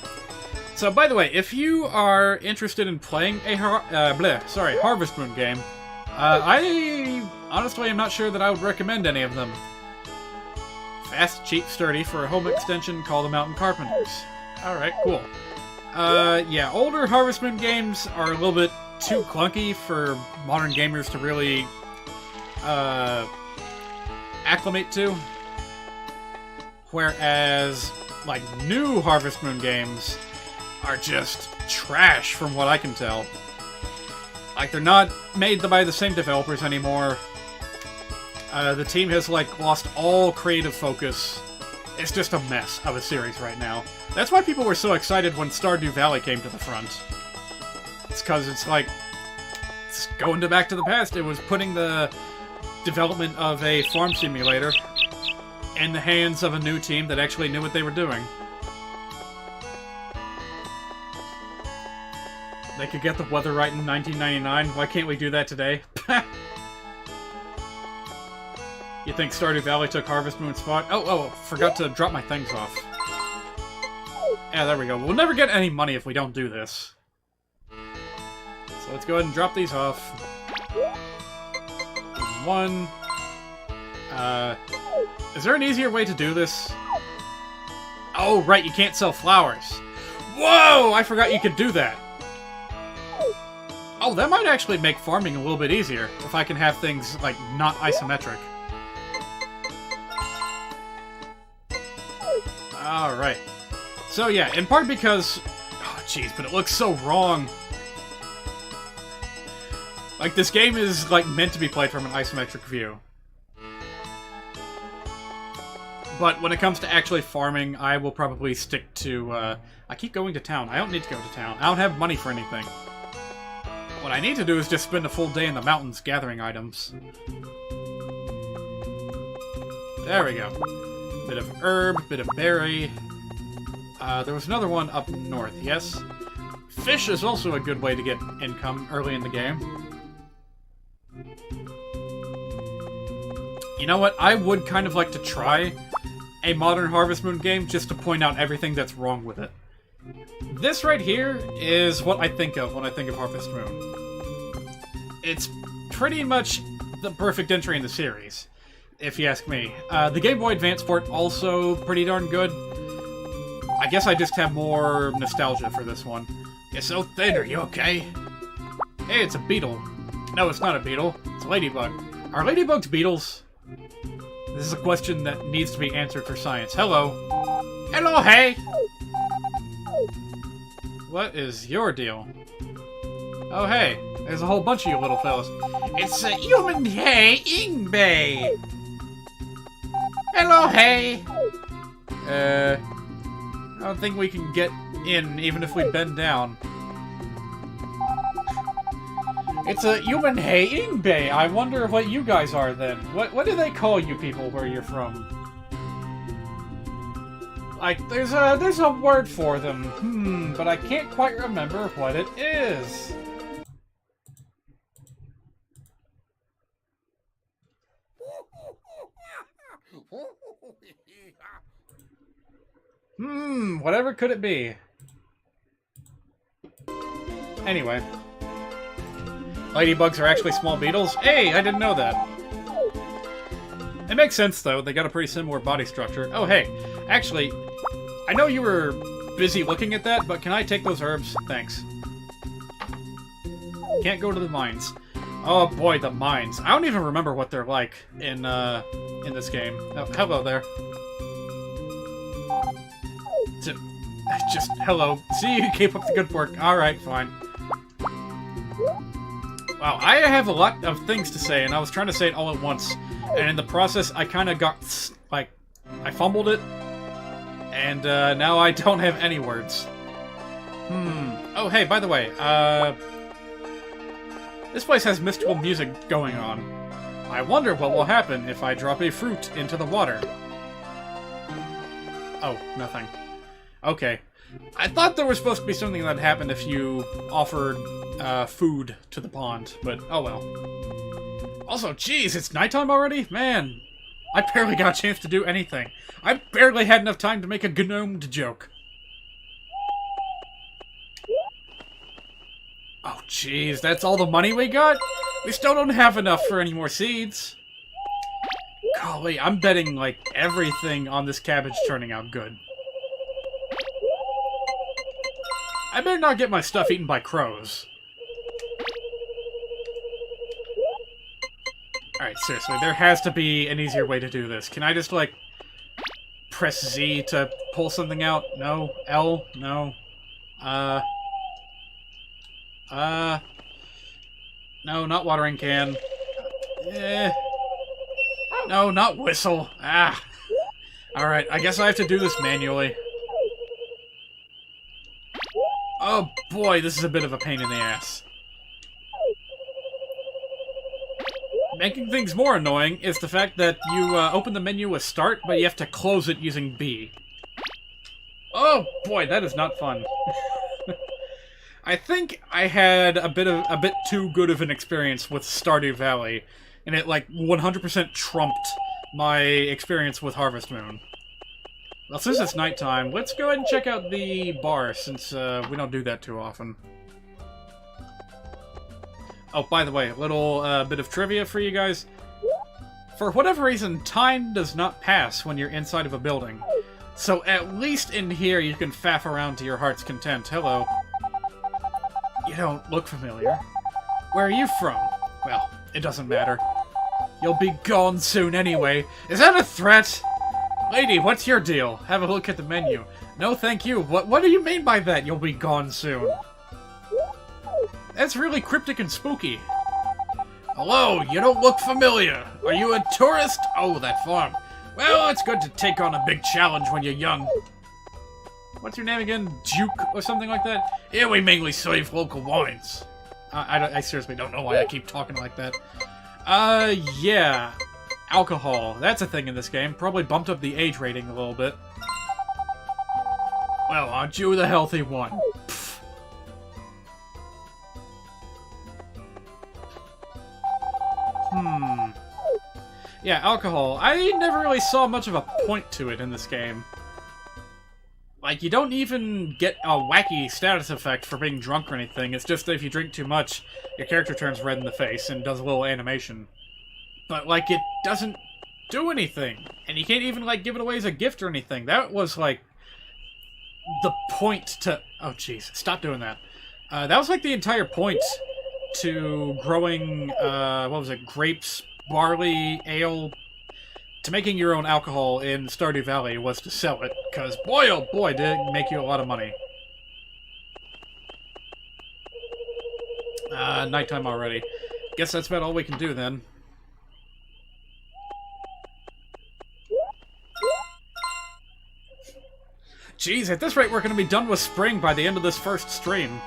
So, by the way, if you are interested in playing a Harvest Moon game, I honestly am not sure that I would recommend any of them. Fast, cheap, sturdy for a home extension, call the Mountain Carpenters. Alright, cool. Yeah, older Harvest Moon games are a little bit too clunky for modern gamers to really acclimate to. Whereas, like, new Harvest Moon games are just trash from what I can tell. Like, they're not made by the same developers anymore. The team has, like, lost all creative focus. It's just a mess of a series right now. That's why people were so excited when Stardew Valley came to the front. It's because it's like... It's going back to the past. It was putting the development of a farm simulator in the hands of a new team that actually knew what they were doing. They could get the weather right in 1999. Why can't we do that today? You think Stardew Valley took Harvest Moon's spot? Oh, forgot to drop my things off. Yeah, there we go. We'll never get any money if we don't do this. So let's go ahead and drop these off. One. Is there an easier way to do this? Oh, right, you can't sell flowers. Whoa! I forgot you could do that. Oh, that might actually make farming a little bit easier, if I can have things, like, not isometric. Alright. So, yeah, in part because... Oh, jeez, but it looks so wrong. Like, this game is, like, meant to be played from an isometric view. But when it comes to actually farming, I will probably stick to, I keep going to town. I don't need to go to town. I don't have money for anything. What I need to do is just spend a full day in the mountains gathering items. There we go. Bit of herb, bit of berry. There was another one up north, yes? Fish is also a good way to get income early in the game. You know what? I would kind of like to try a modern Harvest Moon game just to point out everything that's wrong with it. This right here is what I think of when I think of Harvest Moon. It's pretty much the perfect entry in the series, if you ask me. The Game Boy Advance port also pretty darn good. I guess I just have more nostalgia for this one. You're so thin, are you okay? Hey, it's a beetle. No, it's not a beetle. It's a ladybug. Are ladybugs beetles? This is a question that needs to be answered for science. Hello. Hello, hey! What is your deal? Oh, hey. There's a whole bunch of you little fellas. It's a human hey Ingbe. Hello, hey. I don't think we can get in even if we bend down. It's a human hey Ingbe. I wonder what you guys are then. What do they call you people where you're from? Like, there's a word for them. But I can't quite remember what it is. Whatever could it be? Anyway. Ladybugs are actually small beetles? Hey, I didn't know that. It makes sense, though. They got a pretty similar body structure. Oh, hey. Actually, I know you were busy looking at that, but can I take those herbs? Thanks. Can't go to the mines. Oh, boy, the mines. I don't even remember what they're like in this game. Oh, hello there. Just, hello. See, you keep up the good work. Alright, fine. Wow, I have a lot of things to say, and I was trying to say it all at once. And in the process, I kind of got, like, I fumbled it. And, now I don't have any words. Oh, hey, by the way, this place has mystical music going on. I wonder what will happen if I drop a fruit into the water. Oh, nothing. Okay. I thought there was supposed to be something that happened if you offered food to the pond, but oh well. Also, geez, it's nighttime already? Man, I barely got a chance to do anything. I barely had enough time to make a gnomed joke. Oh, jeez, that's all the money we got? We still don't have enough for any more seeds. Golly, I'm betting, like, everything on this cabbage turning out good. I better not get my stuff eaten by crows. Alright, seriously, there has to be an easier way to do this. Can I just, like, press Z to pull something out? No? L? No? No, not watering can. No, not whistle. Ah. Alright, I guess I have to do this manually. Oh boy, this is a bit of a pain in the ass. Making things more annoying is the fact that you open the menu with start, but you have to close it using B. Oh boy, that is not fun. I think I had a bit too good of an experience with Stardew Valley, and it like 100% trumped my experience with Harvest Moon. Well, since it's nighttime, let's go ahead and check out the bar, since we don't do that too often. Oh, by the way, a little bit of trivia for you guys. For whatever reason, time does not pass when you're inside of a building. So at least in here you can faff around to your heart's content. Hello. You don't look familiar. Where are you from? Well, it doesn't matter. You'll be gone soon anyway. Is that a threat? Lady, what's your deal? Have a look at the menu. No, thank you. What do you mean by that? You'll be gone soon. That's really cryptic and spooky. Hello, you don't look familiar. Are you a tourist? Oh, that farm. Well, it's good to take on a big challenge when you're young. What's your name again? Duke or something like that? Here we mainly serve local wines. I seriously don't know why I keep talking like that. Yeah. Alcohol. That's a thing in this game. Probably bumped up the age rating a little bit. Well, aren't you the healthy one? Pfft. Yeah, alcohol. I never really saw much of a point to it in this game. Like, you don't even get a wacky status effect for being drunk or anything. It's just that if you drink too much, your character turns red in the face and does a little animation. But, like, it doesn't do anything. And you can't even, like, give it away as a gift or anything. That was, like, the point to... Oh, jeez. Stop doing that. That was, like, the entire point to growing, what was it, grapes, barley, ale, to making your own alcohol in Stardew Valley was to sell it, because boy oh boy did it make you a lot of money. Nighttime already. Guess that's about all we can do then. Jeez, at this rate we're gonna be done with spring by the end of this first stream.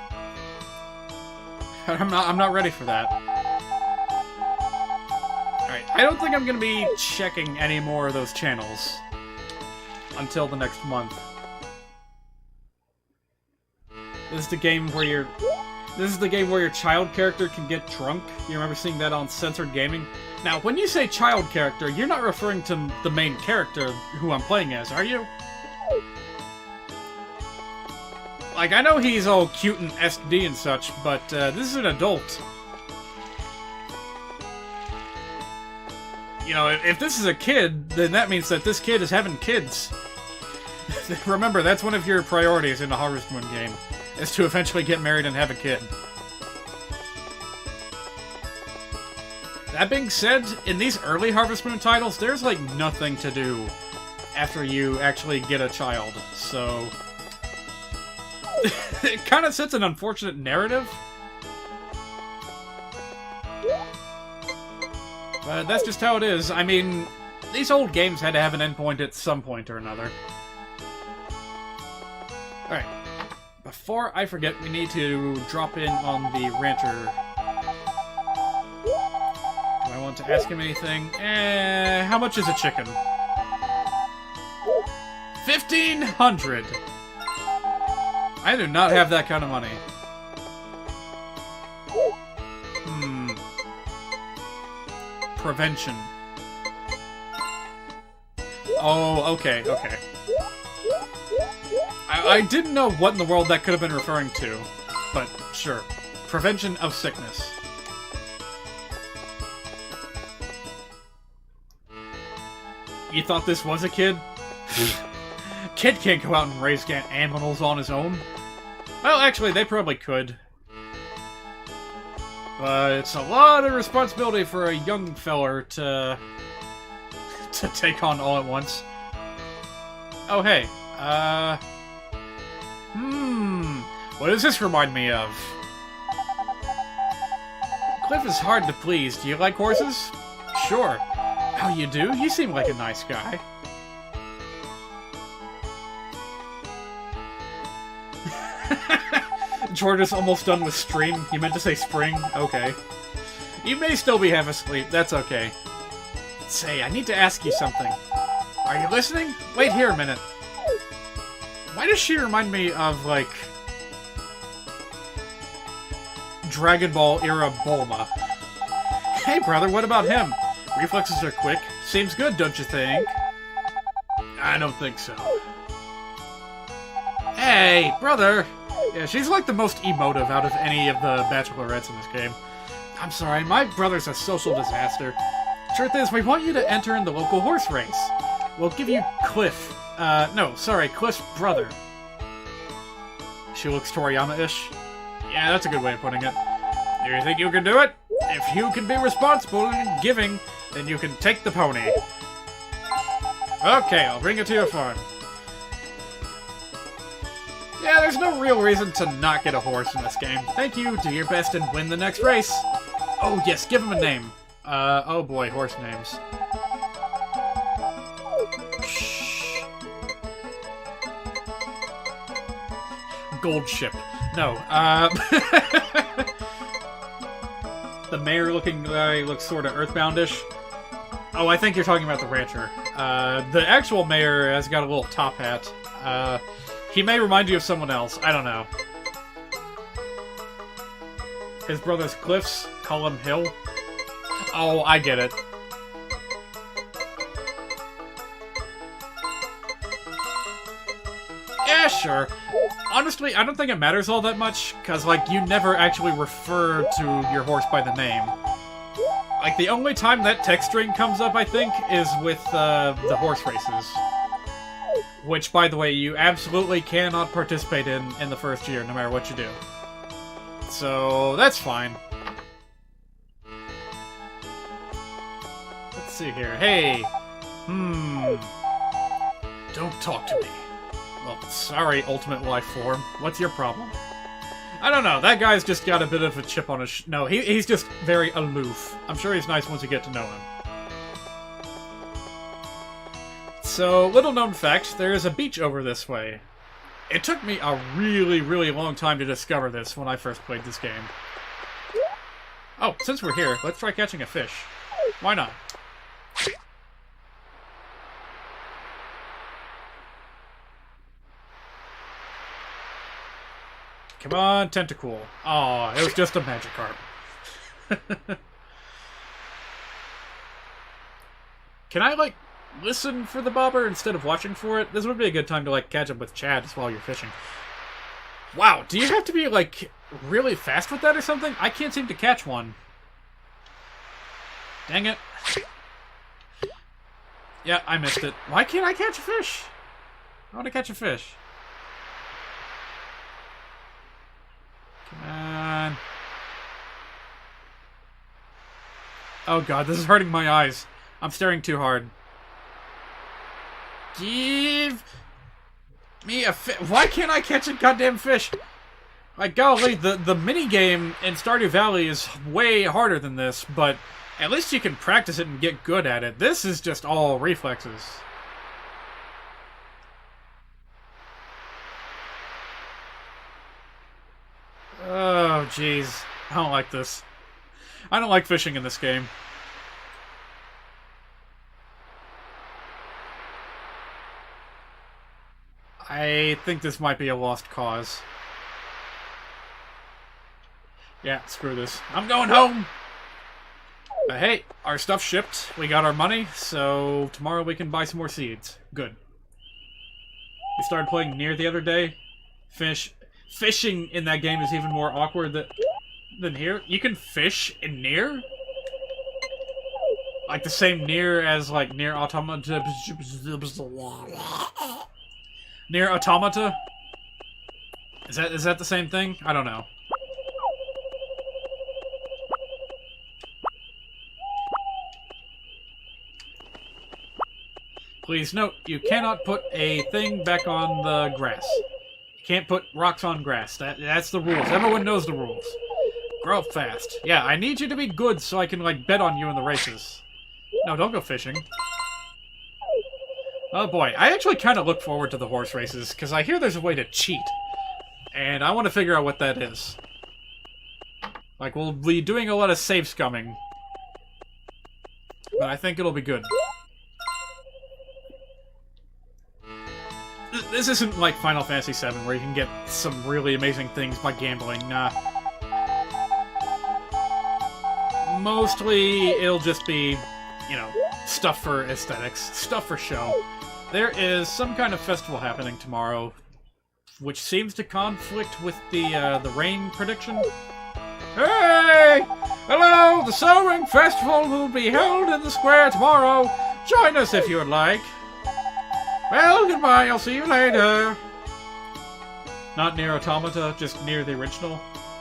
I'm not ready for that. Alright, I don't think I'm gonna be checking any more of those channels until the next month. This is the game where your child character can get drunk. You remember seeing that on Censored Gaming? Now, when you say child character, you're not referring to the main character who I'm playing as, are you? Like, I know he's all cute and SD and such, but this is an adult. You know, if this is a kid, then that means that this kid is having kids. Remember, that's one of your priorities in the Harvest Moon game, is to eventually get married and have a kid. That being said, in these early Harvest Moon titles, there's, like, nothing to do after you actually get a child, so... It kind of sets an unfortunate narrative. But that's just how it is. I mean, these old games had to have an endpoint at some point or another. Alright. Before I forget, we need to drop in on the rancher. Do I want to ask him anything? How much is a chicken? 1,500! I do not have that kind of money. Prevention. Oh, okay. I didn't know what in the world that could have been referring to, but sure. Prevention of sickness. You thought this was a kid? Kid can't go out and raise animals on his own. Well, actually, they probably could. But it's a lot of responsibility for a young feller to take on all at once. Oh, hey. What does this remind me of? Cliff is hard to please. Do you like horses? Sure. How you do? You seem like a nice guy. George is almost done with stream. You meant to say spring? Okay. You may still be half asleep. That's okay. Say, I need to ask you something. Are you listening? Wait here a minute. Why does she remind me of, like... Dragon Ball era Bulma? Hey, brother, what about him? Reflexes are quick. Seems good, don't you think? I don't think so. Hey, brother! Yeah, she's like the most emotive out of any of the bachelorettes in this game. I'm sorry, my brother's a social disaster. Truth is, we want you to enter in the local horse race. We'll give you Cliff. Cliff's brother. She looks Toriyama-ish. Yeah, that's a good way of putting it. Do you think you can do it? If you can be responsible and giving, then you can take the pony. Okay, I'll bring it to your farm. Yeah, there's no real reason to not get a horse in this game. Thank you, do your best and win the next race. Oh yes, give him a name. Oh boy, horse names. Gold ship. No, the mayor looking guy looks sort of earthboundish. Oh, I think you're talking about the rancher. The actual mayor has got a little top hat. He may remind you of someone else. I don't know. His brother's Cliff's. Call him Hill. Oh, I get it. Yeah, sure. Honestly, I don't think it matters all that much, because, like, you never actually refer to your horse by the name. Like, the only time that text string comes up, I think, is with, the horse races. Which, by the way, you absolutely cannot participate in the first year, no matter what you do. So, that's fine. Let's see here. Hey! Don't talk to me. Well, sorry, Ultimate Life Form. What's your problem? I don't know, that guy's just got a bit of a chip on his no, he's just very aloof. I'm sure he's nice once you get to know him. So, little known fact, there is a beach over this way. It took me a really, really long time to discover this when I first played this game. Oh, since we're here, let's try catching a fish. Why not? Come on, Tentacool. Aw, it was just a Magikarp. Can I, like, listen for the bobber instead of watching for it? This would be a good time to, like, catch up with Chad while you're fishing. Wow, do you have to be, like, really fast with that or something? I can't seem to catch one. Dang it. Yeah, I missed it. Why can't I catch a fish? I want to catch a fish. Come on. Oh god, this is hurting my eyes. I'm staring too hard. Give me a fish. Why can't I catch a goddamn fish? Like, golly, the minigame in Stardew Valley is way harder than this, but at least you can practice it and get good at it. This is just all reflexes. Oh, jeez. I don't like this. I don't like fishing in this game. I think this might be a lost cause. Yeah, screw this. I'm going home! But hey, our stuff shipped. We got our money, so tomorrow we can buy some more seeds. Good. We started playing Nier the other day. Fishing in that game is even more awkward than here. You can fish in Nier? Like the same Nier as, like, Nier Automata? Nier Automata? Is that the same thing? I don't know. Please note, you cannot put a thing back on the grass. You can't put rocks on grass. That's the rules. Everyone knows the rules. Grow up fast. Yeah, I need you to be good so I can, like, bet on you in the races. No, don't go fishing. Oh boy, I actually kind of look forward to the horse races, because I hear there's a way to cheat. And I want to figure out what that is. Like, we'll be doing a lot of save scumming. But I think it'll be good. This isn't like Final Fantasy VII, where you can get some really amazing things by gambling. Nah. Mostly, it'll just be, you know, stuff for aesthetics, stuff for show. There is some kind of festival happening tomorrow, which seems to conflict with the rain prediction. Hey! Hello! The Soaring Festival will be held in the square tomorrow. Join us if you would like. Well, goodbye. I'll see you later. Not near Automata, just near the original.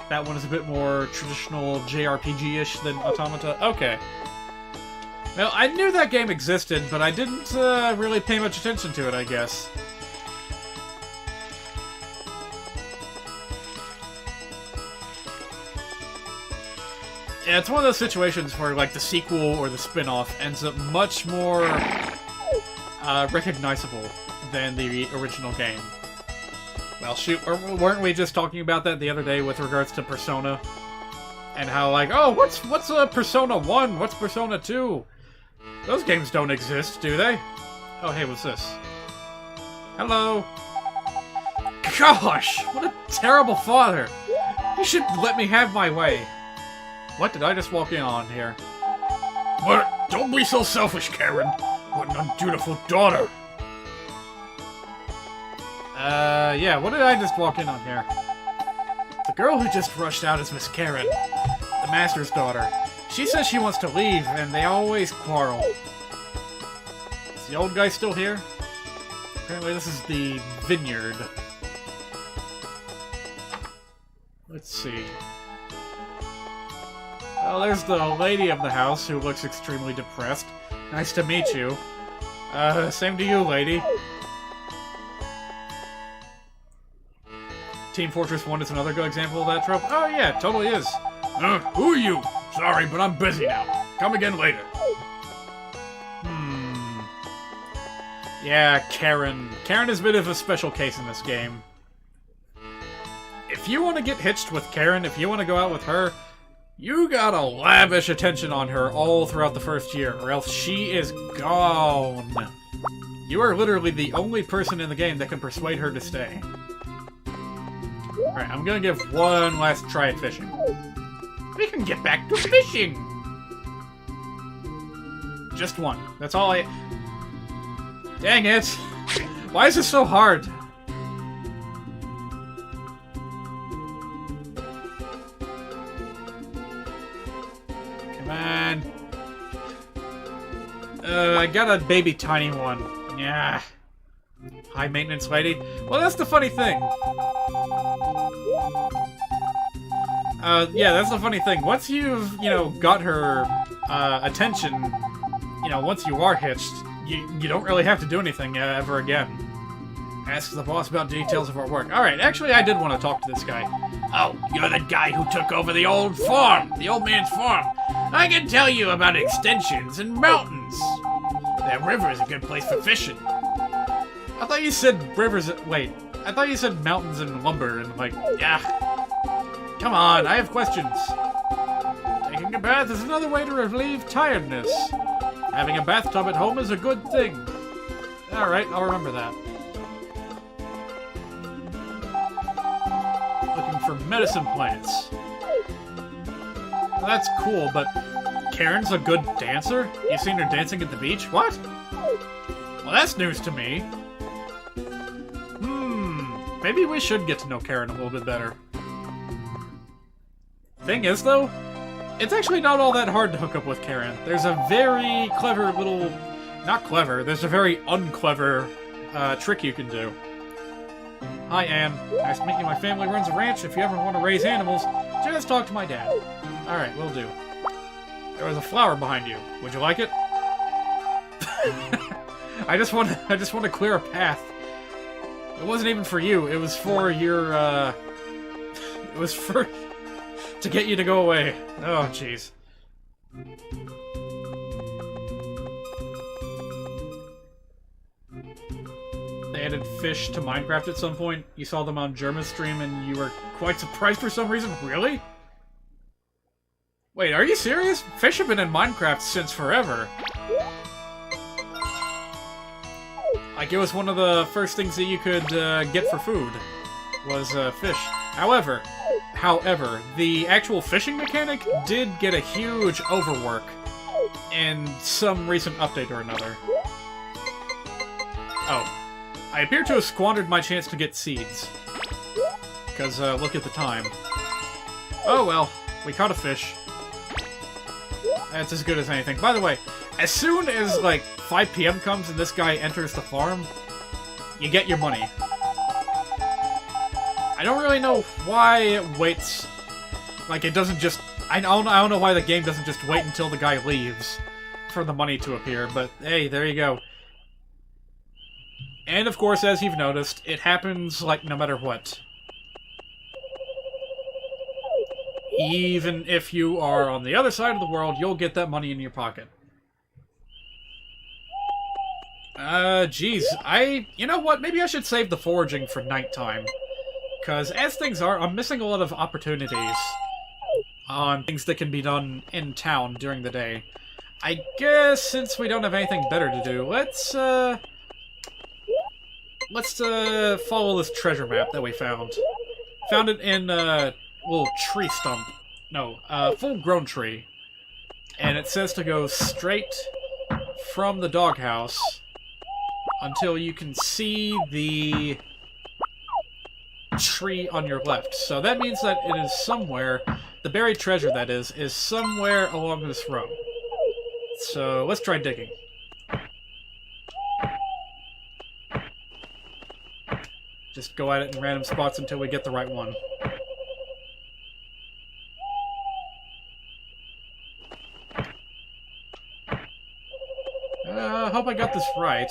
That one is a bit more traditional JRPG-ish than Automata. Okay. Well, I knew that game existed, but I didn't really pay much attention to it, I guess. Yeah, it's one of those situations where, like, the sequel or the spin-off ends up much more recognizable than the original game. Well, shoot, weren't we just talking about that the other day with regards to Persona? And how, like, oh, what's Persona 1? What's Persona 2? Those games don't exist, do they? Oh, hey, what's this? Hello. Gosh, what a terrible father. You should let me have my way. What did I just walk in on here? What? Don't be so selfish, Karen. What an undutiful daughter. Yeah, what did I just walk in on here? The girl who just rushed out is Miss Karen, the master's daughter. She says she wants to leave, and they always quarrel. Is the old guy still here? Apparently this is the vineyard. Let's see. Well, there's the lady of the house who looks extremely depressed. Nice to meet you. Same to you, lady. Team Fortress 1 is another good example of that trope. Oh yeah, it totally is. Who are you? Sorry, but I'm busy now. Come again later. Yeah, Karen. Karen is a bit of a special case in this game. If you want to get hitched with Karen, if you want to go out with her, you gotta lavish attention on her all throughout the first year, or else she is gone. You are literally the only person in the game that can persuade her to stay. Alright, I'm gonna give one last try at fishing. We can get back to fishing! Just one. That's all I... Dang it! Why is this so hard? Come on. I got a baby tiny one. Yeah. High maintenance lady. Well, that's the funny thing. Yeah, that's the funny thing. Once you've, you know, got her attention, you know, once you are hitched, you don't really have to do anything ever again. Ask the boss about details of our work. Alright, actually, I did want to talk to this guy. Oh, you're the guy who took over the old farm, the old man's farm. I can tell you about extensions and mountains. That river is a good place for fishing. I thought you said rivers... Wait, I thought you said mountains and lumber, and like, yeah. Come on, I have questions. Taking a bath is another way to relieve tiredness. Having a bathtub at home is a good thing. Alright, I'll remember that. Looking for medicine plants. Well, that's cool, but Karen's a good dancer? You seen her dancing at the beach? What? Well, that's news to me. Maybe we should get to know Karen a little bit better. Thing is, though, it's actually not all that hard to hook up with Karen. There's a very clever little... Not clever, there's a very unclever trick you can do. Hi, Anne. Nice to meet you. My family runs a ranch. If you ever want to raise animals, just talk to my dad. Alright, will do. There was a flower behind you. Would you like it? I just want to clear a path. It wasn't even for you. It was for your, It was for... to get you to go away. Oh, jeez. added fish to Minecraft at some point. You saw them on Germa's stream and you were quite surprised for some reason. Really? Wait, are you serious? Fish have been in Minecraft since forever. Like, it was one of the first things that you could get for food, was fish. However, the actual fishing mechanic did get a huge overwork in some recent update or another. Oh. I appear to have squandered my chance to get seeds. Because, look at the time. Oh well, we caught a fish. That's as good as anything. By the way, as soon as, like, 5 PM comes and this guy enters the farm, you get your money. I don't really know why it waits. Like, it doesn't just... I don't know why the game doesn't just wait until the guy leaves for the money to appear, but hey, there you go. And of course, as you've noticed, it happens, like, no matter what. Even if you are on the other side of the world, you'll get that money in your pocket. Geez, you know what? Maybe I should save the foraging for nighttime. Because as things are, I'm missing a lot of opportunities on things that can be done in town during the day. I guess since we don't have anything better to do, let's follow this treasure map that we found. Found it in a little tree stump. No, full-grown tree. And it says to go straight from the doghouse until you can see the tree on your left. So that means that it is somewhere, the buried treasure that is somewhere along this road. So let's try digging. Just go at it in random spots until we get the right one. I hope I got this right.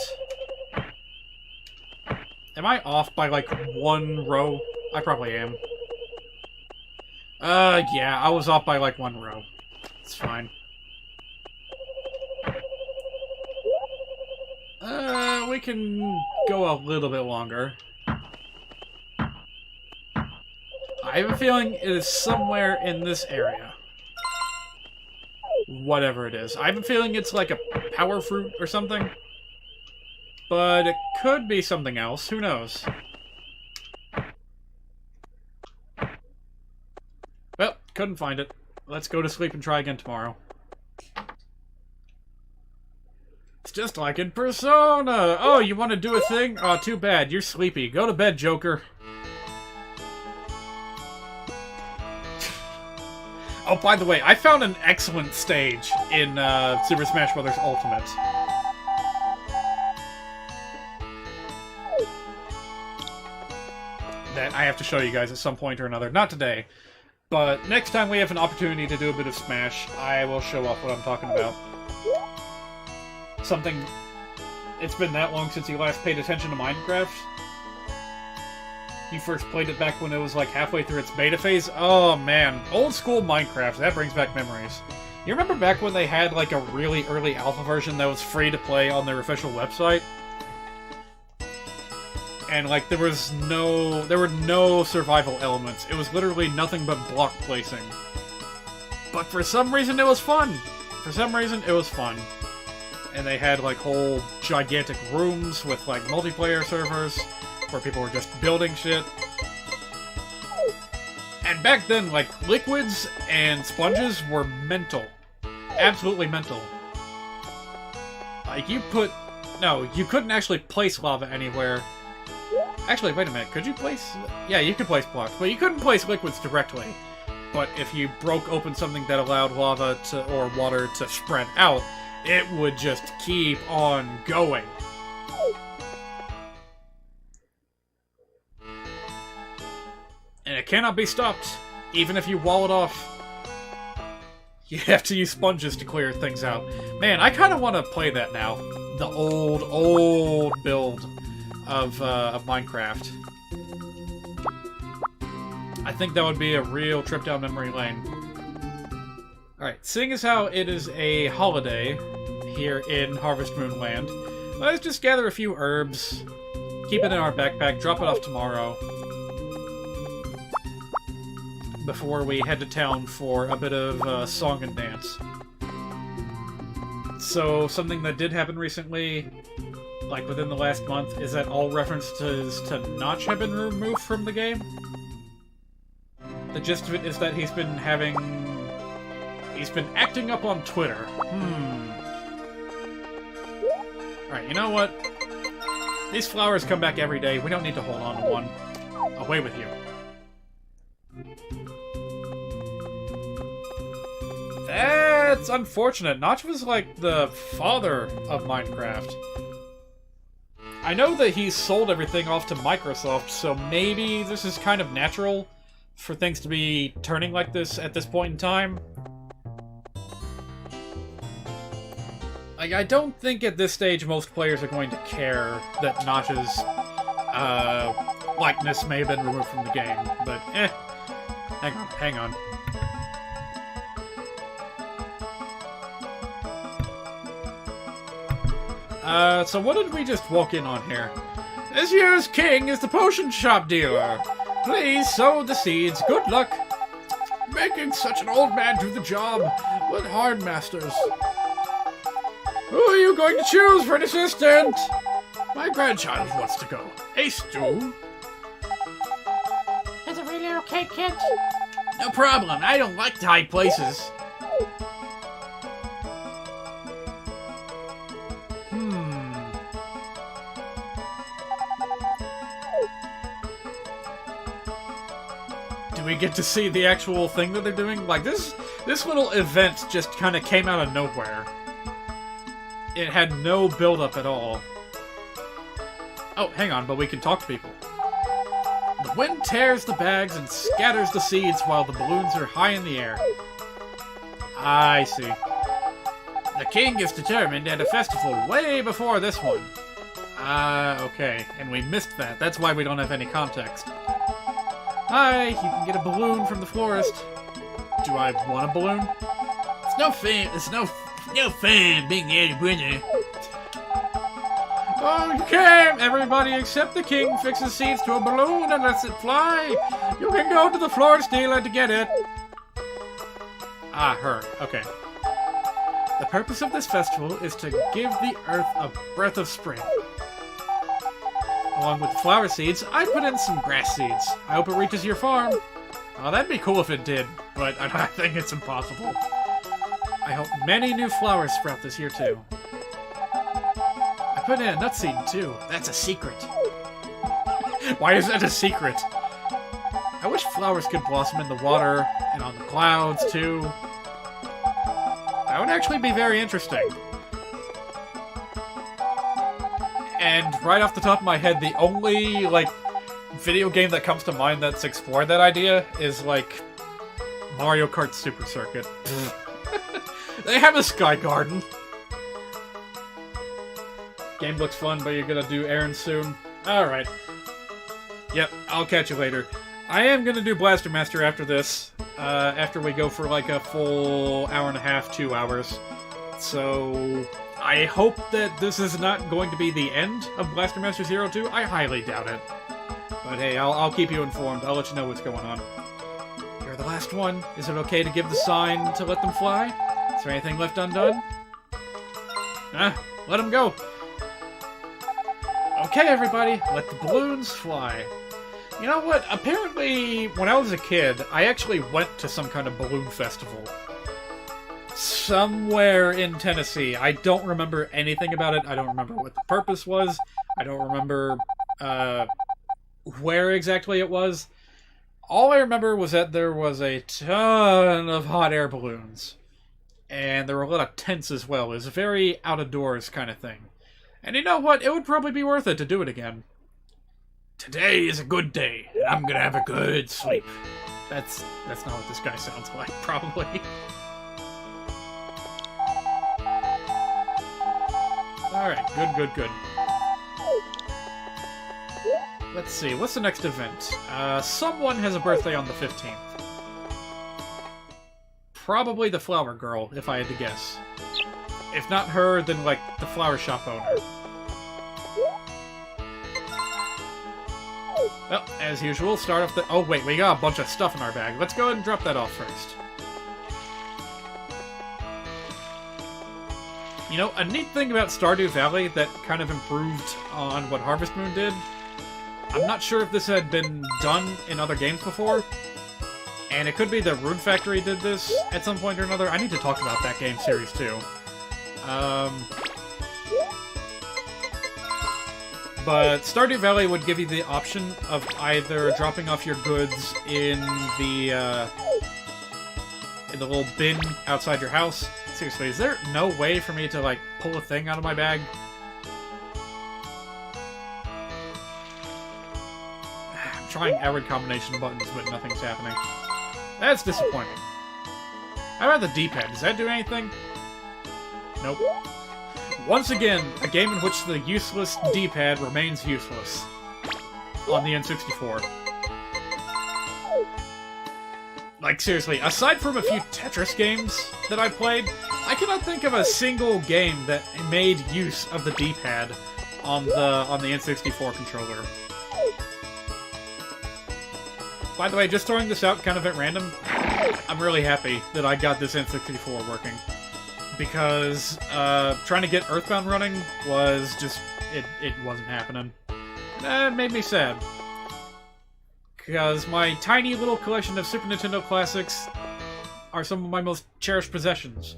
Am I off by, like, 1 row? I probably am. Yeah, I was off by, like, 1 row. It's fine. We can go a little bit longer. I have a feeling it is somewhere in this area. Whatever it is. I have a feeling it's like a power fruit or something. But it could be something else. Who knows? Well, couldn't find it. Let's go to sleep and try again tomorrow. It's just like in Persona! Oh, you want to do a thing? Oh, too bad. You're sleepy. Go to bed, Joker. Oh, by the way, I found an excellent stage in Super Smash Bros. Ultimate. That I have to show you guys at some point or another. Not today, but next time we have an opportunity to do a bit of Smash, I will show off what I'm talking about. Something... It's been that long since you last paid attention to Minecraft. You first played it back when it was like halfway through its beta phase. Oh man, old school Minecraft, that brings back memories. You remember back when they had like a really early alpha version that was free to play on their official website? And like there were no survival elements. It was literally nothing but block placing. But for some reason it was fun. For some reason it was fun. And they had like whole gigantic rooms with like multiplayer servers where people were just building shit. And back then, like, liquids and sponges were mental. Absolutely mental. Like, you couldn't actually place lava anywhere. Actually, wait a minute, could you place... Yeah, you could place blocks, but you couldn't place liquids directly. But if you broke open something that allowed lava or water to spread out, it would just keep on going. And it cannot be stopped, even if you wall it off. You have to use sponges to clear things out. Man, I kind of want to play that now. The old build of Minecraft. I think that would be a real trip down memory lane. Alright, seeing as how it is a holiday here in Harvest Moon Land, let's just gather a few herbs keep it in our backpack, drop it off tomorrow. Before we head to town for a bit of song and dance. So, something that did happen recently, like within the last month, is that all references to Notch have been removed from the game. The gist of it is that he's been acting up on Twitter. Alright, you know what? These flowers come back every day. We don't need to hold on to one. Away with you. That's unfortunate. Notch was like the father of Minecraft. I know that he sold everything off to Microsoft, so maybe this is kind of natural for things to be turning like this at this point in time. Like, I don't think at this stage most players are going to care that Notch's likeness may have been removed from the game, but hang on. So what did we just walk in on here? This year's king is the potion shop dealer. Please sow the seeds. Good luck. Making such an old man do the job. What hard masters. Who are you going to choose for an assistant? My grandchild wants to go. Hey, Stu. Is it really okay, kid? No problem. I don't like high places. Do we get to see the actual thing that they're doing? Like, this little event just kind of came out of nowhere. It had no build-up at all. Oh, hang on, but we can talk to people. The wind tears the bags and scatters the seeds while the balloons are high in the air. I see. The king is determined at a festival way before this one. Okay. And we missed that. That's why we don't have any context. Hi, you can get a balloon from the florist. Do I want a balloon? It's no fun being the elder brother. Okay, everybody except the king fixes seeds to a balloon and lets it fly. You can go to the florist dealer to get it. Ah, her. Okay. The purpose of this festival is to give the earth a breath of spring. Along with the flower seeds, I put in some grass seeds. I hope it reaches your farm. Oh, that'd be cool if it did, but I think it's impossible. I hope many new flowers sprout this year, too. I put in a nut seed, too. That's a secret. Why is that a secret? I wish flowers could blossom in the water and on the clouds, too. That would actually be very interesting. And right off the top of my head, the only, like, video game that comes to mind that's explored that idea is, like, Mario Kart Super Circuit. They have a sky garden. Game looks fun, but you're gonna do errands soon. Alright. Yep, I'll catch you later. I am gonna do Blaster Master after this, after we go for like a full hour and a half, 2 hours. So, I hope that this is not going to be the end of Blaster Master 02. I highly doubt it. But hey, I'll keep you informed. I'll let you know what's going on. You're the last one. Is it okay to give the sign to let them fly? Is there anything left undone? Let them go. Okay, everybody, let the balloons fly. You know what? Apparently, when I was a kid, I actually went to some kind of balloon festival. Somewhere in Tennessee. I don't remember anything about it. I don't remember what the purpose was. I don't remember where exactly it was. All I remember was that there was a ton of hot air balloons. And there were a lot of tents as well. It was a very out-of-doors kind of thing. And you know what? It would probably be worth it to do it again. Today is a good day, and I'm gonna have a good sleep. That's not what this guy sounds like, probably. Alright, good. Let's see, what's the next event? Someone has a birthday on the 15th. Probably the flower girl, if I had to guess. If not her, then, like, the flower shop owner. Well, as usual, start off the... Oh, wait, we got a bunch of stuff in our bag. Let's go ahead and drop that off first. You know, a neat thing about Stardew Valley that kind of improved on what Harvest Moon did, I'm not sure if this had been done in other games before, and it could be that Rune Factory did this at some point or another. I need to talk about that game series, too. But Stardew Valley would give you the option of either dropping off your goods in the little bin outside your house. Seriously, is there no way for me to, like, pull a thing out of my bag? I'm trying every combination of buttons, but nothing's happening. That's disappointing. How about the D-pad? Does that do anything? Nope. Once again, a game in which the useless D-pad remains useless. On the N64. Like, seriously, aside from a few Tetris games that I played, I cannot think of a single game that made use of the D-pad on the N64 controller. By the way, just throwing this out kind of at random, I'm really happy that I got this N64 working. Because trying to get Earthbound running was just... it wasn't happening. It made me sad. Because my tiny little collection of Super Nintendo classics are some of my most cherished possessions.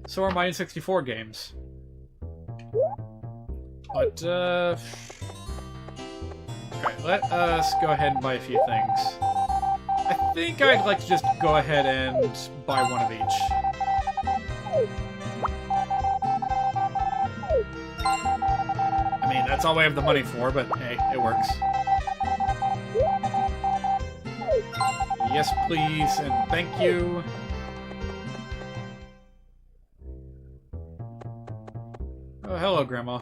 So are my N64 games. But, okay, let us go ahead and buy a few things. I think I'd like to just go ahead and buy one of each. I mean, that's all we have the money for, but hey, it works. Yes, please, and thank you. Oh, hello, Grandma.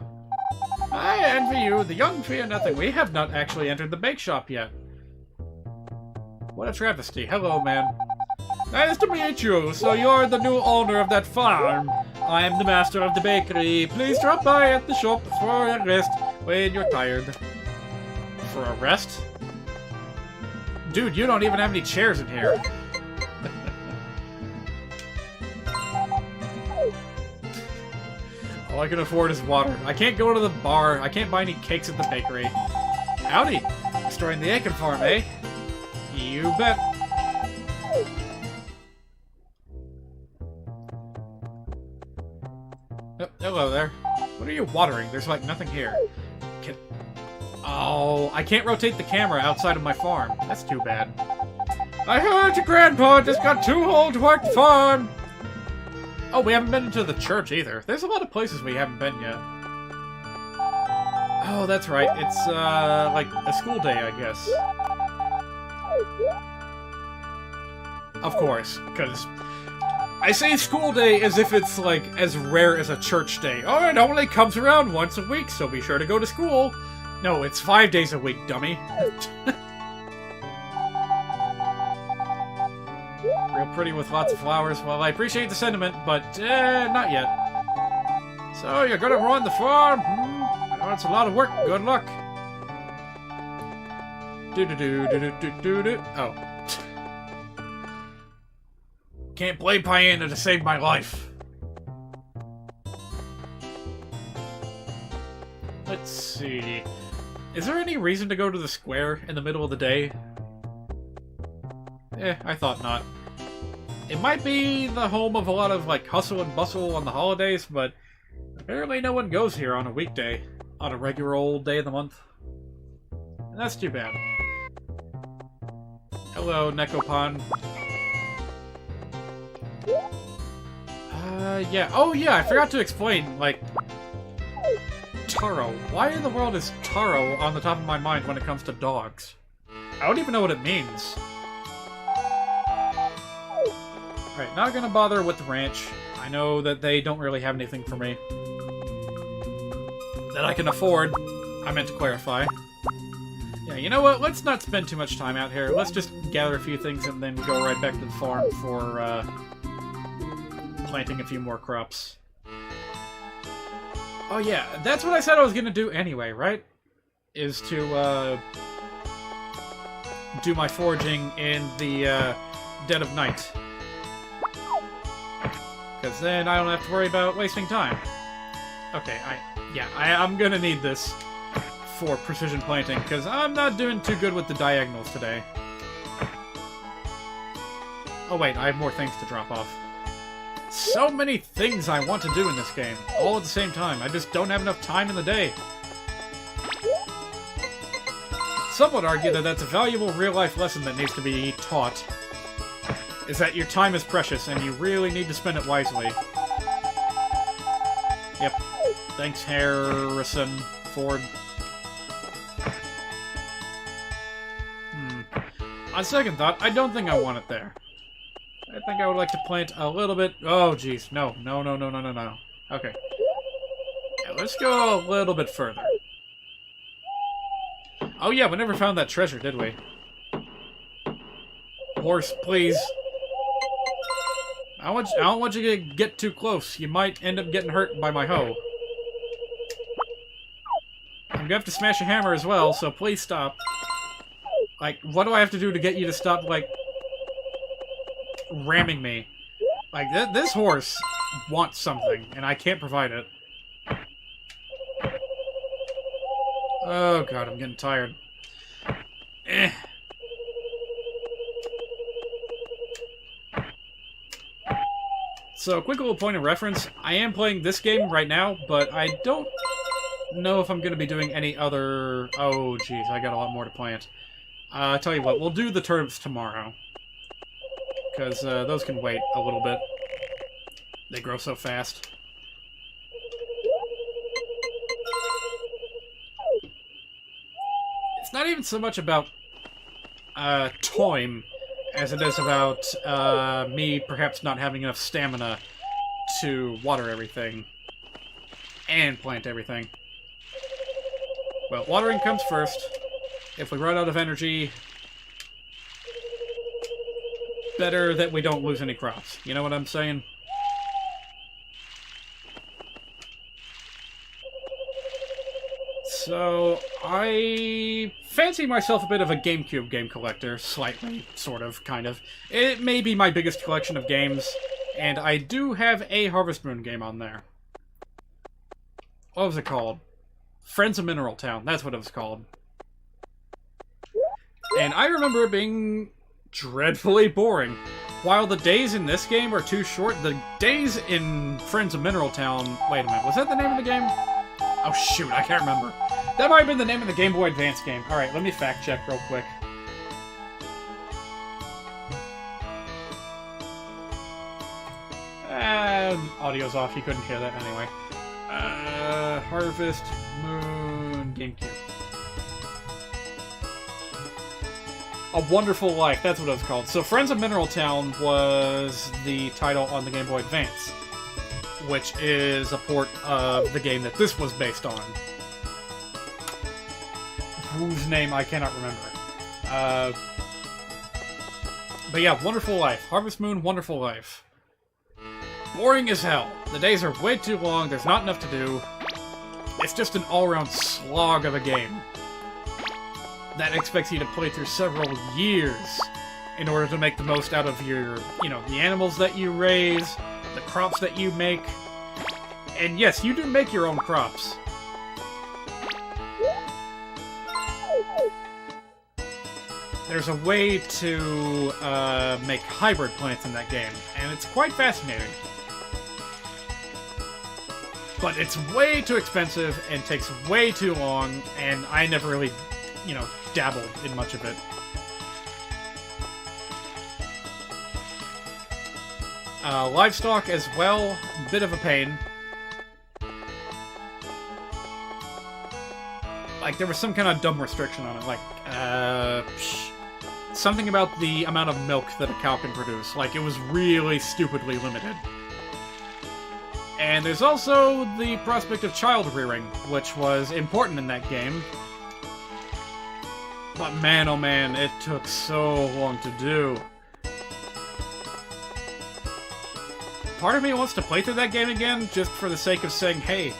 I envy you. The young fear nothing. We have not actually entered the bake shop yet. What a travesty. Hello, man. Nice to meet you. So you're the new owner of that farm. I am the master of the bakery. Please drop by at the shop for a rest when you're tired. For a rest? Dude, you don't even have any chairs in here. All I can afford is water. I can't go to the bar. I can't buy any cakes at the bakery. Howdy. Destroying the Aiken farm, eh? You bet. Oh, hello there. What are you watering? There's like nothing here. Oh, I can't rotate the camera outside of my farm. That's too bad. I heard your grandpa just got too old to work the farm. Oh, we haven't been into the church either. There's a lot of places we haven't been yet. Oh, that's right. It's, like a school day, I guess. Of course, because I say school day as if it's, like, as rare as a church day. Oh, it only comes around once a week, so be sure to go to school. No, it's 5 days a week, dummy. Real pretty with lots of flowers. Well, I appreciate the sentiment, but, not yet. So, you're gonna run the farm? I know it's a lot of work. Good luck. Do-do-do-do-do-do-do. Oh. Can't blame Piana to save my life. Let's see. Is there any reason to go to the square in the middle of the day? I thought not. It might be the home of a lot of, like, hustle and bustle on the holidays, but apparently no one goes here on a weekday, on a regular old day of the month. And that's too bad. Hello, Nekopan. Yeah. Oh, yeah, I forgot to explain, like... Taro. Why in the world is Taro on the top of my mind when it comes to dogs? I don't even know what it means. Alright, not gonna bother with the ranch. I know that they don't really have anything for me that I can afford. I meant to clarify. Yeah, you know what? Let's not spend too much time out here. Let's just gather a few things and then go right back to the farm for, planting a few more crops. Oh yeah, that's what I said I was gonna do anyway, right? Is to, do my foraging in the dead of night. Because then I don't have to worry about wasting time. Okay, I'm gonna need this for precision planting, because I'm not doing too good with the diagonals today. Oh wait, I have more things to drop off. So many things I want to do in this game, all at the same time. I just don't have enough time in the day. Some would argue that that's a valuable real-life lesson that needs to be taught. Is that your time is precious, and you really need to spend it wisely. Yep. Thanks, Harrison Ford. On second thought, I don't think I want it there. I think I would like to plant a little bit... Oh, jeez. No. No. Okay. Yeah, let's go a little bit further. Oh, yeah, we never found that treasure, did we? Horse, please. I don't want you to get too close. You might end up getting hurt by my hoe. I'm gonna have to smash a hammer as well, so please stop. Like, what do I have to do to get you to stop, like, ramming me? Like, this horse wants something, and I can't provide it. Oh god, I'm getting tired. So, quick little point of reference. I am playing this game right now, but I don't know if I'm going to be doing any other... Oh, jeez, I got a lot more to plant. Tell you what, we'll do the turnips tomorrow. Because those can wait a little bit. They grow so fast. It's not even so much about time as it is about me perhaps not having enough stamina to water everything and plant everything. Well, watering comes first. If we run out of energy, better that we don't lose any crops. You know what I'm saying? So, I fancy myself a bit of a GameCube game collector. Slightly, sort of, kind of. It may be my biggest collection of games, and I do have a Harvest Moon game on there. What was it called? Friends of Mineral Town, that's what it was called. And I remember it being dreadfully boring. While the days in this game are too short, the days in Friends of Mineral Town... Wait a minute, was that the name of the game? Oh shoot, I can't remember. That might have been the name of the Game Boy Advance game. Alright, let me fact check real quick. Audio's off, you couldn't hear that anyway. Harvest Moon GameCube. A Wonderful Life, that's what it was called. So Friends of Mineral Town was the title on the Game Boy Advance, which is a port of the game that this was based on. Whose name I cannot remember. But yeah, Wonderful Life. Harvest Moon, Wonderful Life. Boring as hell. The days are way too long, there's not enough to do. It's just an all-around slog of a game that expects you to play through several years in order to make the most out of your, you know, the animals that you raise, the crops that you make. And yes, you do make your own crops. There's a way to make hybrid plants in that game, and it's quite fascinating. But it's way too expensive and takes way too long, and I never really, you know, dabbled in much of it. Livestock as well, bit of a pain. Like, there was some kind of dumb restriction on it, like, something about the amount of milk that a cow can produce. Like, it was really stupidly limited. And there's also the prospect of child rearing, which was important in that game. But man, oh man, it took so long to do. Part of me wants to play through that game again, just for the sake of saying, hey,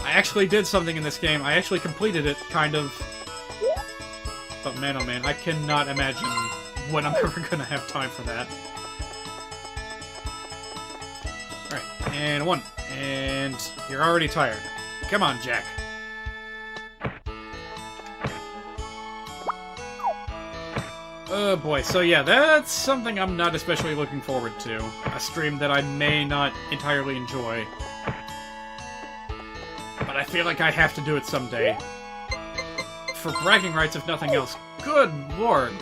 I actually did something in this game. I actually completed it, kind of. But man, oh man, I cannot imagine when I'm ever gonna have time for that. Alright, and one. And you're already tired. Come on, Jack. Oh boy, so yeah, that's something I'm not especially looking forward to. A stream that I may not entirely enjoy. But I feel like I have to do it someday. For bragging rights, if nothing else. Good lord.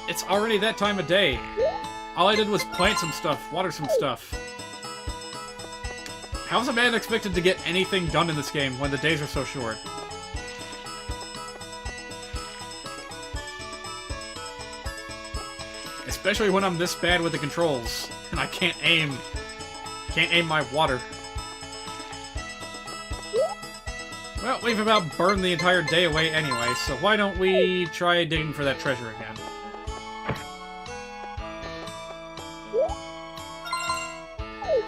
It's already that time of day. All I did was plant some stuff, water some stuff. How's a man expected to get anything done in this game when the days are so short? Especially when I'm this bad with the controls, and I can't aim my water. Well, we've about burned the entire day away anyway, so why don't we try digging for that treasure again?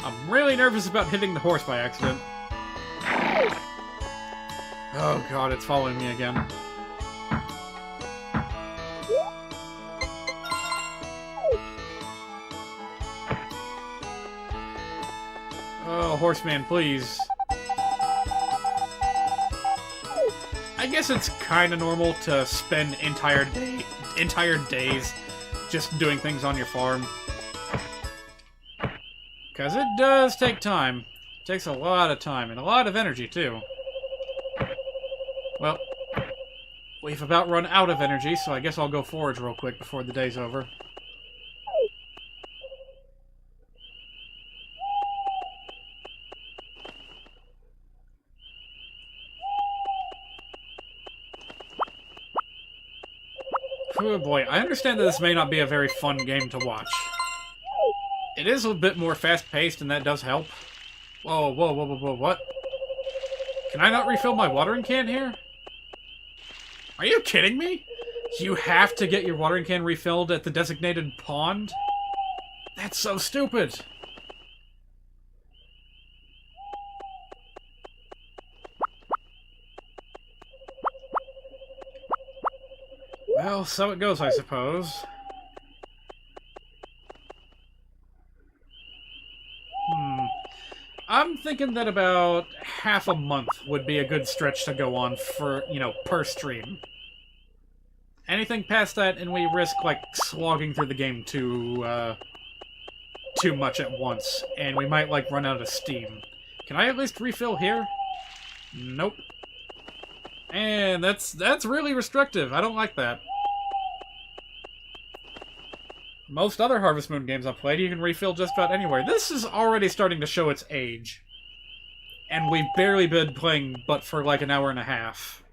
I'm really nervous about hitting the horse by accident. Oh god, it's following me again. Oh, horseman, please. I guess it's kind of normal to spend entire days just doing things on your farm. Because it does take time. It takes a lot of time, and a lot of energy, too. Well, we've about run out of energy, so I guess I'll go forage real quick before the day's over. Oh boy, I understand that this may not be a very fun game to watch. It is a bit more fast-paced, and that does help. Whoa, whoa, whoa, whoa, whoa, what? Can I not refill my watering can here? Are you kidding me? You have to get your watering can refilled at the designated pond? That's so stupid! Well, so it goes, I suppose. I'm thinking that about half a month would be a good stretch to go on for, you know, per stream. Anything past that, and we risk, like, slogging through the game too much at once, and we might, like, run out of steam. Can I at least refill here? Nope. And that's really restrictive. I don't like that. Most other Harvest Moon games I've played, you can refill just about anywhere. This is already starting to show its age. And we've barely been playing but for like an hour and a half.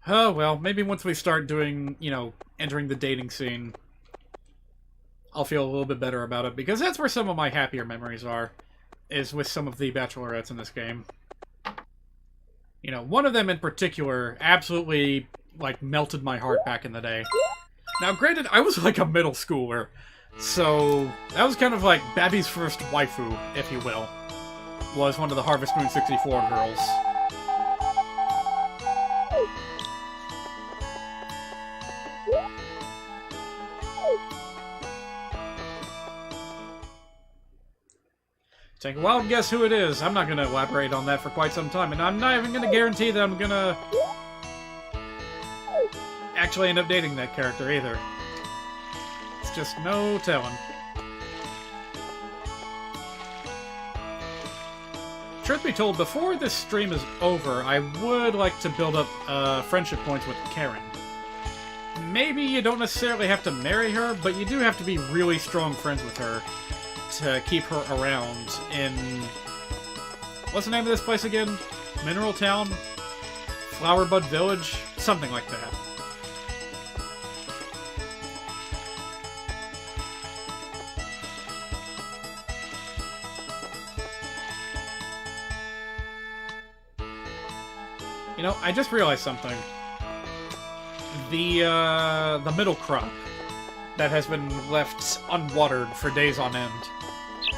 Oh well, maybe once we start doing, you know, entering the dating scene, I'll feel a little bit better about it, because that's where some of my happier memories are, is with some of the bachelorettes in this game. You know, one of them in particular absolutely, like, melted my heart back in the day. Now, granted, I was like a middle schooler, so that was kind of like Babby's first waifu, if you will, was one of the Harvest Moon 64 girls. Take a wild guess who it is. I'm not going to elaborate on that for quite some time, and I'm not even going to guarantee that I'm going to actually end up dating that character either. It's just no telling. Truth be told, before this stream is over, I would like to build up friendship points with Karen. Maybe you don't necessarily have to marry her, but you do have to be really strong friends with her to keep her around in... What's the name of this place again? Mineral Town? Flowerbud Village? Something like that. You know, I just realized something. The middle crop that has been left unwatered for days on end.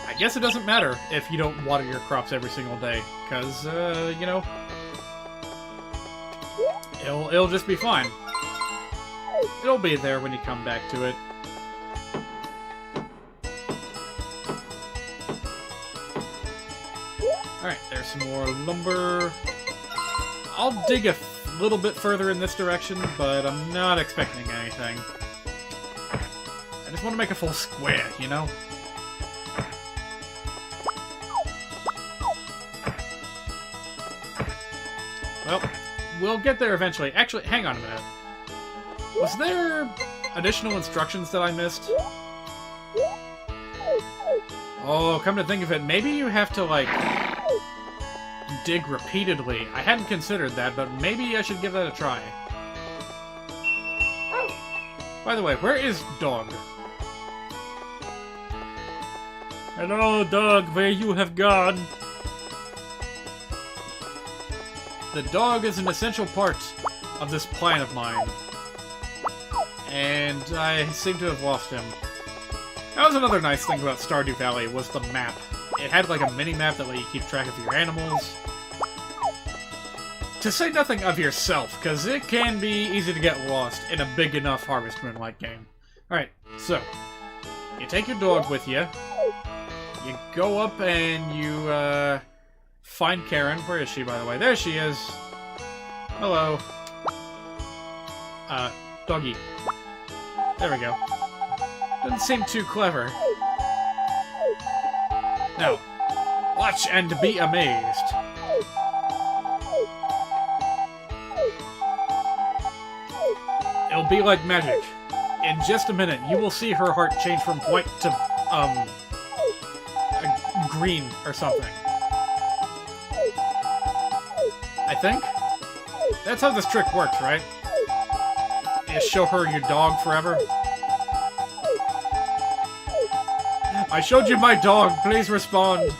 I guess it doesn't matter if you don't water your crops every single day, because, you know, it'll just be fine. It'll be there when you come back to it. Alright, there's some more lumber. I'll dig a little bit further in this direction, but I'm not expecting anything. I just want to make a full square, you know? Well, we'll get there eventually. Actually, hang on a minute. Was there additional instructions that I missed? Oh, come to think of it, maybe you have to, like, dig repeatedly. I hadn't considered that, but maybe I should give that a try. By the way, where is Dog? Hello, Dog, where you have gone? The dog is an essential part of this plan of mine. And I seem to have lost him. That was another nice thing about Stardew Valley, was the map. It had like a mini-map that let you keep track of your animals. To say nothing of yourself, because it can be easy to get lost in a big enough Harvest Moon-like game. Alright, so, you take your dog with you. You go up and you, find Karen. Where is she, by the way? There she is. Hello. Doggy. There we go. Doesn't seem too clever. Now, watch and be amazed. It'll be like magic. In just a minute, you will see her heart change from white to, green or something. I think? That's how this trick works, right? You show her your dog forever. I showed you my dog, please respond.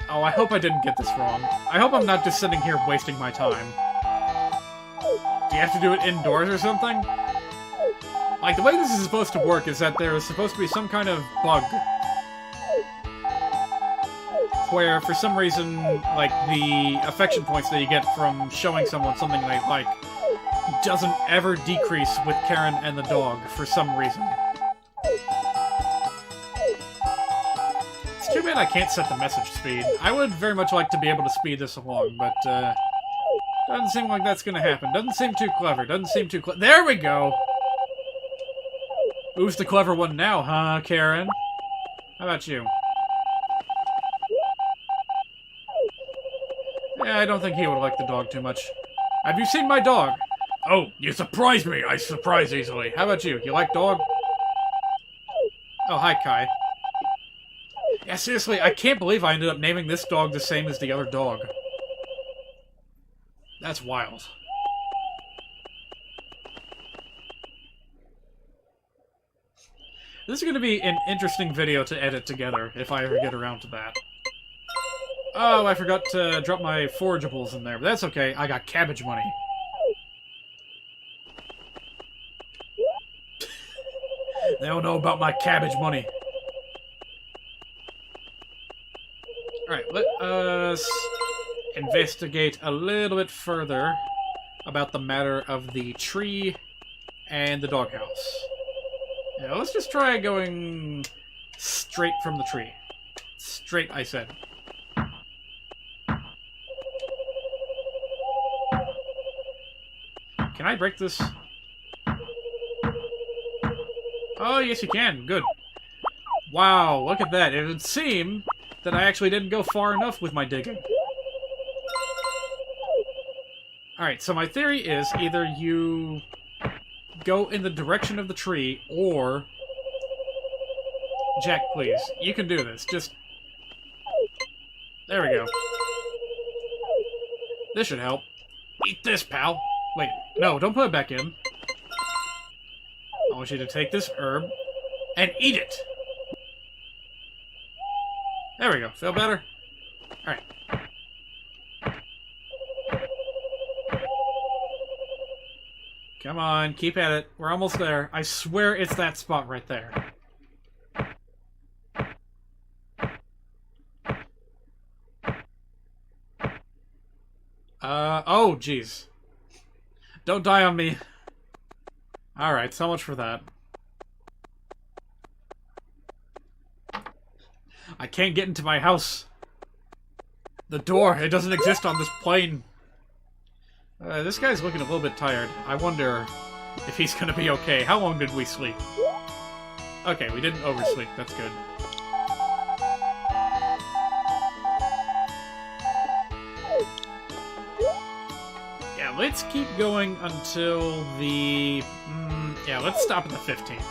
Oh, I hope I didn't get this wrong. I hope I'm not just sitting here wasting my time. Do you have to do it indoors or something? Like, the way this is supposed to work is that there is supposed to be some kind of bug where, for some reason, like, the affection points that you get from showing someone something they like doesn't ever decrease with Karen and the dog, for some reason. It's too bad I can't set the message speed. I would very much like to be able to speed this along, but, doesn't seem like that's gonna happen. Doesn't seem too clever. Doesn't seem too there we go! Who's the clever one now, huh, Karen? How about you? Yeah, I don't think he would like the dog too much. Have you seen my dog? Oh, you surprised me. I surprise easily. How about you? You like dog? Oh, hi, Kai. Yeah, seriously, I can't believe I ended up naming this dog the same as the other dog. That's wild. This is going to be an interesting video to edit together, if I ever get around to that. Oh, I forgot to drop my forageables in there, but that's okay. I got cabbage money. They don't know about my cabbage money. Alright, let us investigate a little bit further about the matter of the tree and the doghouse. Yeah, let's just try going straight from the tree. Straight, I said. Can I break this? Oh, yes you can. Good. Wow, look at that. It would seem that I actually didn't go far enough with my digging. Alright, so my theory is either you go in the direction of the tree, or... Jack, please. You can do this. Just... There we go. This should help. Eat this, pal. Wait, no, don't put it back in. I want you to take this herb and eat it. There we go. Feel better? Alright. Come on, keep at it. We're almost there. I swear it's that spot right there. Oh, jeez. Don't die on me. Alright, so much for that. I can't get into my house. The door, it doesn't exist on this plane. This guy's looking a little bit tired. I wonder if he's gonna be okay. How long did we sleep? Okay, we didn't oversleep. That's good. Yeah, let's keep going until the... yeah, let's stop at the 15th.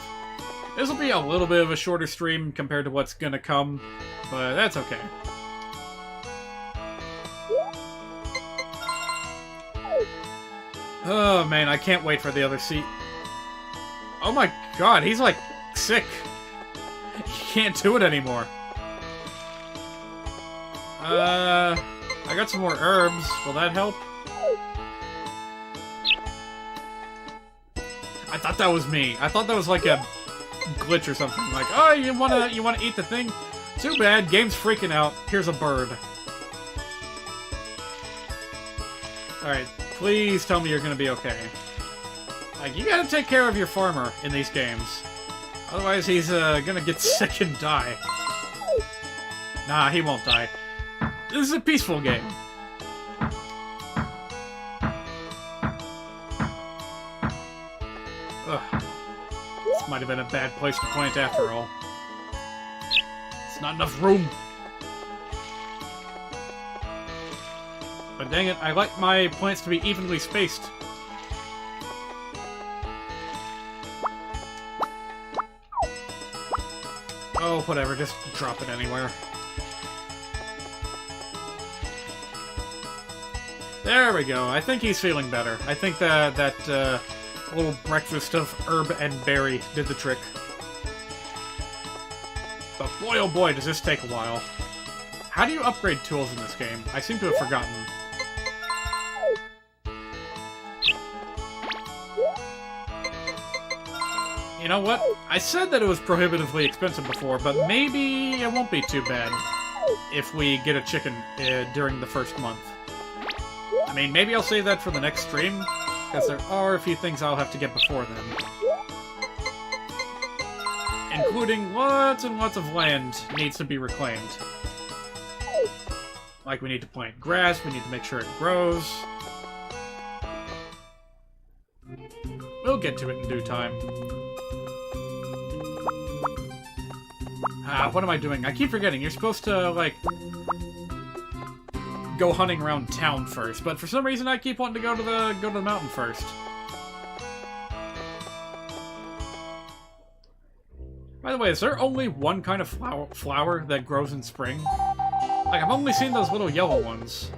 This will be a little bit of a shorter stream compared to what's gonna come, but that's okay. Oh man, I can't wait for the other seat. Oh my god, he's like sick. He can't do it anymore. I got some more herbs. Will that help? I thought that was me. I thought that was like a glitch or something. Like, oh, you wanna eat the thing? Too bad. Game's freaking out. Here's a bird. All right. Please tell me you're gonna be okay. Like, you gotta take care of your farmer in these games. Otherwise, he's gonna get sick and die. Nah, he won't die. This is a peaceful game. Ugh. This might have been a bad place to plant after all. It's not enough room. But dang it, I like my plants to be evenly spaced. Oh, whatever, just drop it anywhere. There we go. I think he's feeling better. I think that little breakfast of herb and berry did the trick. But boy oh boy, does this take a while. How do you upgrade tools in this game? I seem to have forgotten. You know what? I said that it was prohibitively expensive before, but maybe it won't be too bad if we get a chicken during the first month. I mean, maybe I'll save that for the next stream, because there are a few things I'll have to get before then. Including lots and lots of land needs to be reclaimed. Like, we need to plant grass, we need to make sure it grows. We'll get to it in due time. What am I doing? I keep forgetting. You're supposed to, like, go hunting around town first, but for some reason I keep wanting to go to the mountain first. By the way, is there only one kind of flower that grows in spring? Like, I've only seen those little yellow ones.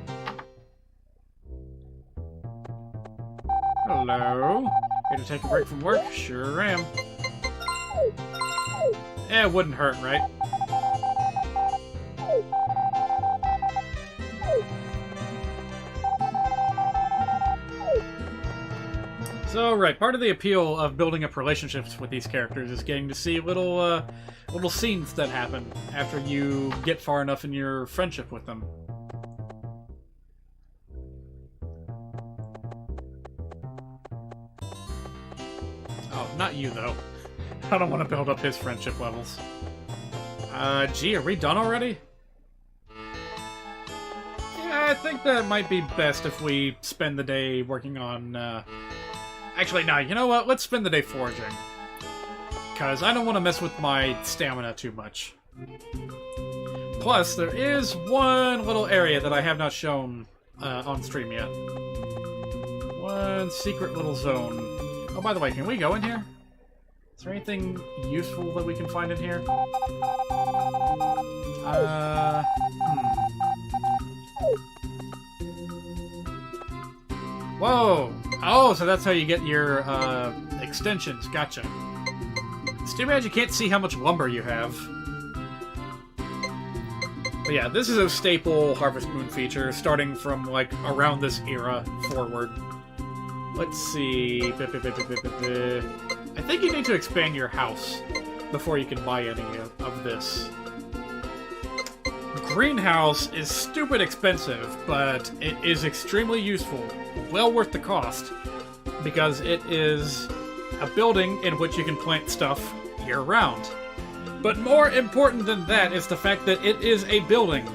Hello? Here to take a break from work? Sure am. Eh, it wouldn't hurt, right? So, right, part of the appeal of building up relationships with these characters is getting to see little scenes that happen after you get far enough in your friendship with them. Oh, not you, though. I don't want to build up his friendship levels. Gee, are we done already? Yeah, I think that might be best if we spend the day working on, Actually, no, you know what? Let's spend the day foraging. Because I don't want to mess with my stamina too much. Plus, there is one little area that I have not shown on stream yet. One secret little zone. Oh, by the way, can we go in here? Is there anything useful that we can find in here? Whoa! Oh, so that's how you get your, extensions. Gotcha. It's too bad you can't see how much lumber you have. But yeah, this is a staple Harvest Moon feature, starting from, like, around this era forward. Let's see. I think you need to expand your house before you can buy any of this. Greenhouse is stupid expensive, but it is extremely useful. Well worth the cost, because it is a building in which you can plant stuff year-round. But more important than that is the fact that it is a building.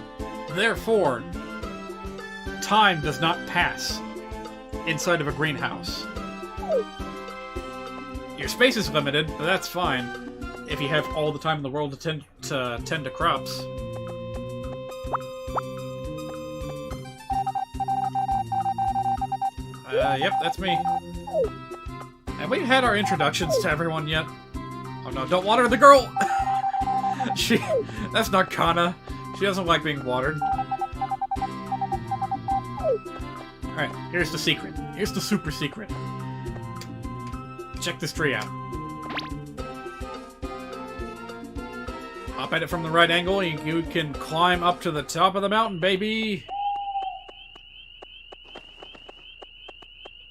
Therefore, time does not pass inside of a greenhouse. Your space is limited, but that's fine if you have all the time in the world to tend to crops. Yep, that's me. Have we had our introductions to everyone yet? Oh no, don't water the girl! That's not Kana. She doesn't like being watered. Alright, here's the secret. Here's the super secret. Check this tree out. Hop at it from the right angle, you can climb up to the top of the mountain, baby!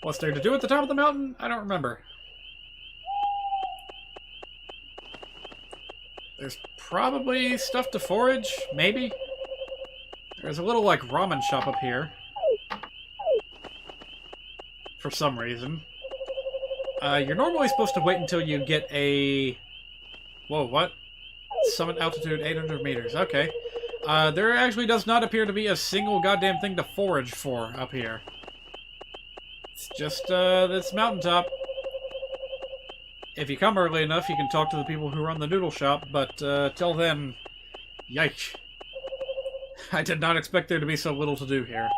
What's there to do at the top of the mountain? I don't remember. There's probably stuff to forage, maybe? There's a little, like, ramen shop up here. For some reason. You're normally supposed to wait until you get a... Whoa, what? Summit altitude 800 meters. Okay. There actually does not appear to be a single goddamn thing to forage for up here. It's just, this mountaintop. If you come early enough, you can talk to the people who run the noodle shop, but, till then... Yike. I did not expect there to be so little to do here.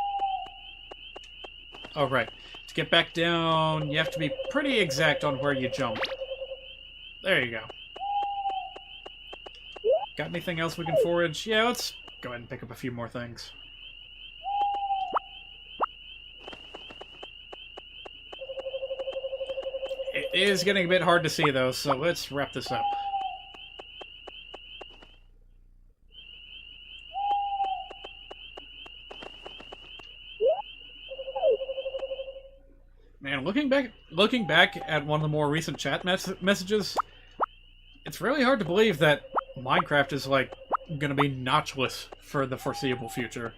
Oh, right. To get back down, you have to be pretty exact on where you jump. There you go. Got anything else we can forage? Yeah, let's go ahead and pick up a few more things. It is getting a bit hard to see, though, so let's wrap this up. Man, looking back at one of the more recent chat messages, it's really hard to believe that Minecraft is, like, gonna be notchless for the foreseeable future.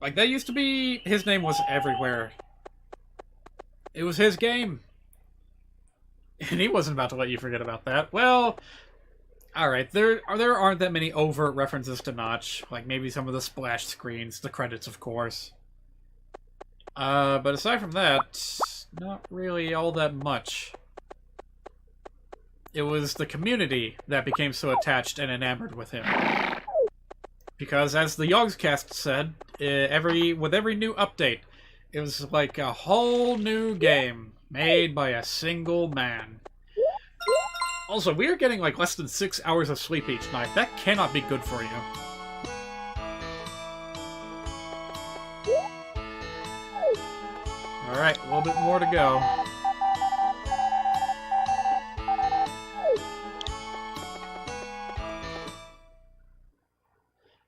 Like, that used to be... His name was everywhere. It was his game. And he wasn't about to let you forget about that. Well, alright, there aren't that many overt references to Notch. Like, maybe some of the splash screens, the credits, of course. But aside from that, not really all that much. It was the community that became so attached and enamored with him. Because, as the Yogscast said, with every new update, it was like a whole new game made by a single man. Also, we are getting like less than 6 hours of sleep each night. That cannot be good for you. Alright, a little bit more to go.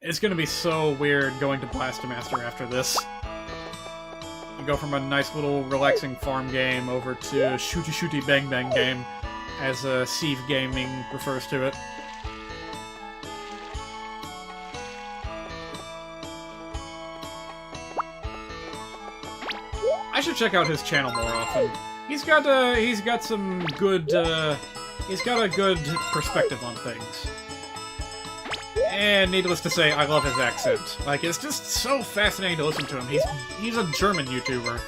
It's gonna be so weird going to Blastomaster after this. You go from a nice little relaxing farm game over to shooty shooty bang bang game, as Sieve Gaming refers to it. I should check out his channel more often. He's got some good he's got a good perspective on things. And needless to say, I love his accent. Like, it's just so fascinating to listen to him. He's a German YouTuber.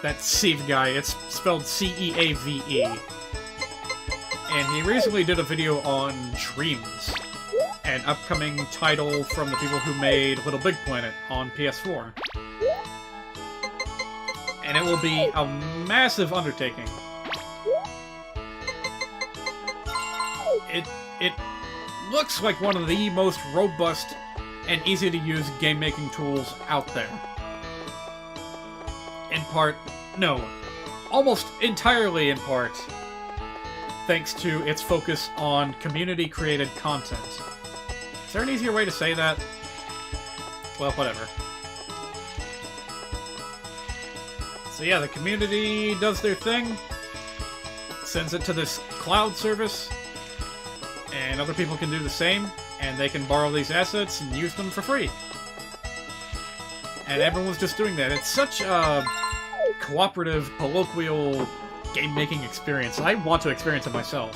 That Sieve guy, it's spelled C-E-A-V-E. And he recently did a video on Dreams, an upcoming title from the people who made Little Big Planet on PS4. And it will be a massive undertaking. It looks like one of the most robust and easy-to-use game-making tools out there. In part, no, almost entirely in part, thanks to its focus on community-created content. Is there an easier way to say that? Well, whatever. So yeah, the community does their thing, sends it to this cloud service, and other people can do the same, and they can borrow these assets and use them for free. And everyone's just doing that. It's such a cooperative, colloquial game-making experience. I want to experience it myself.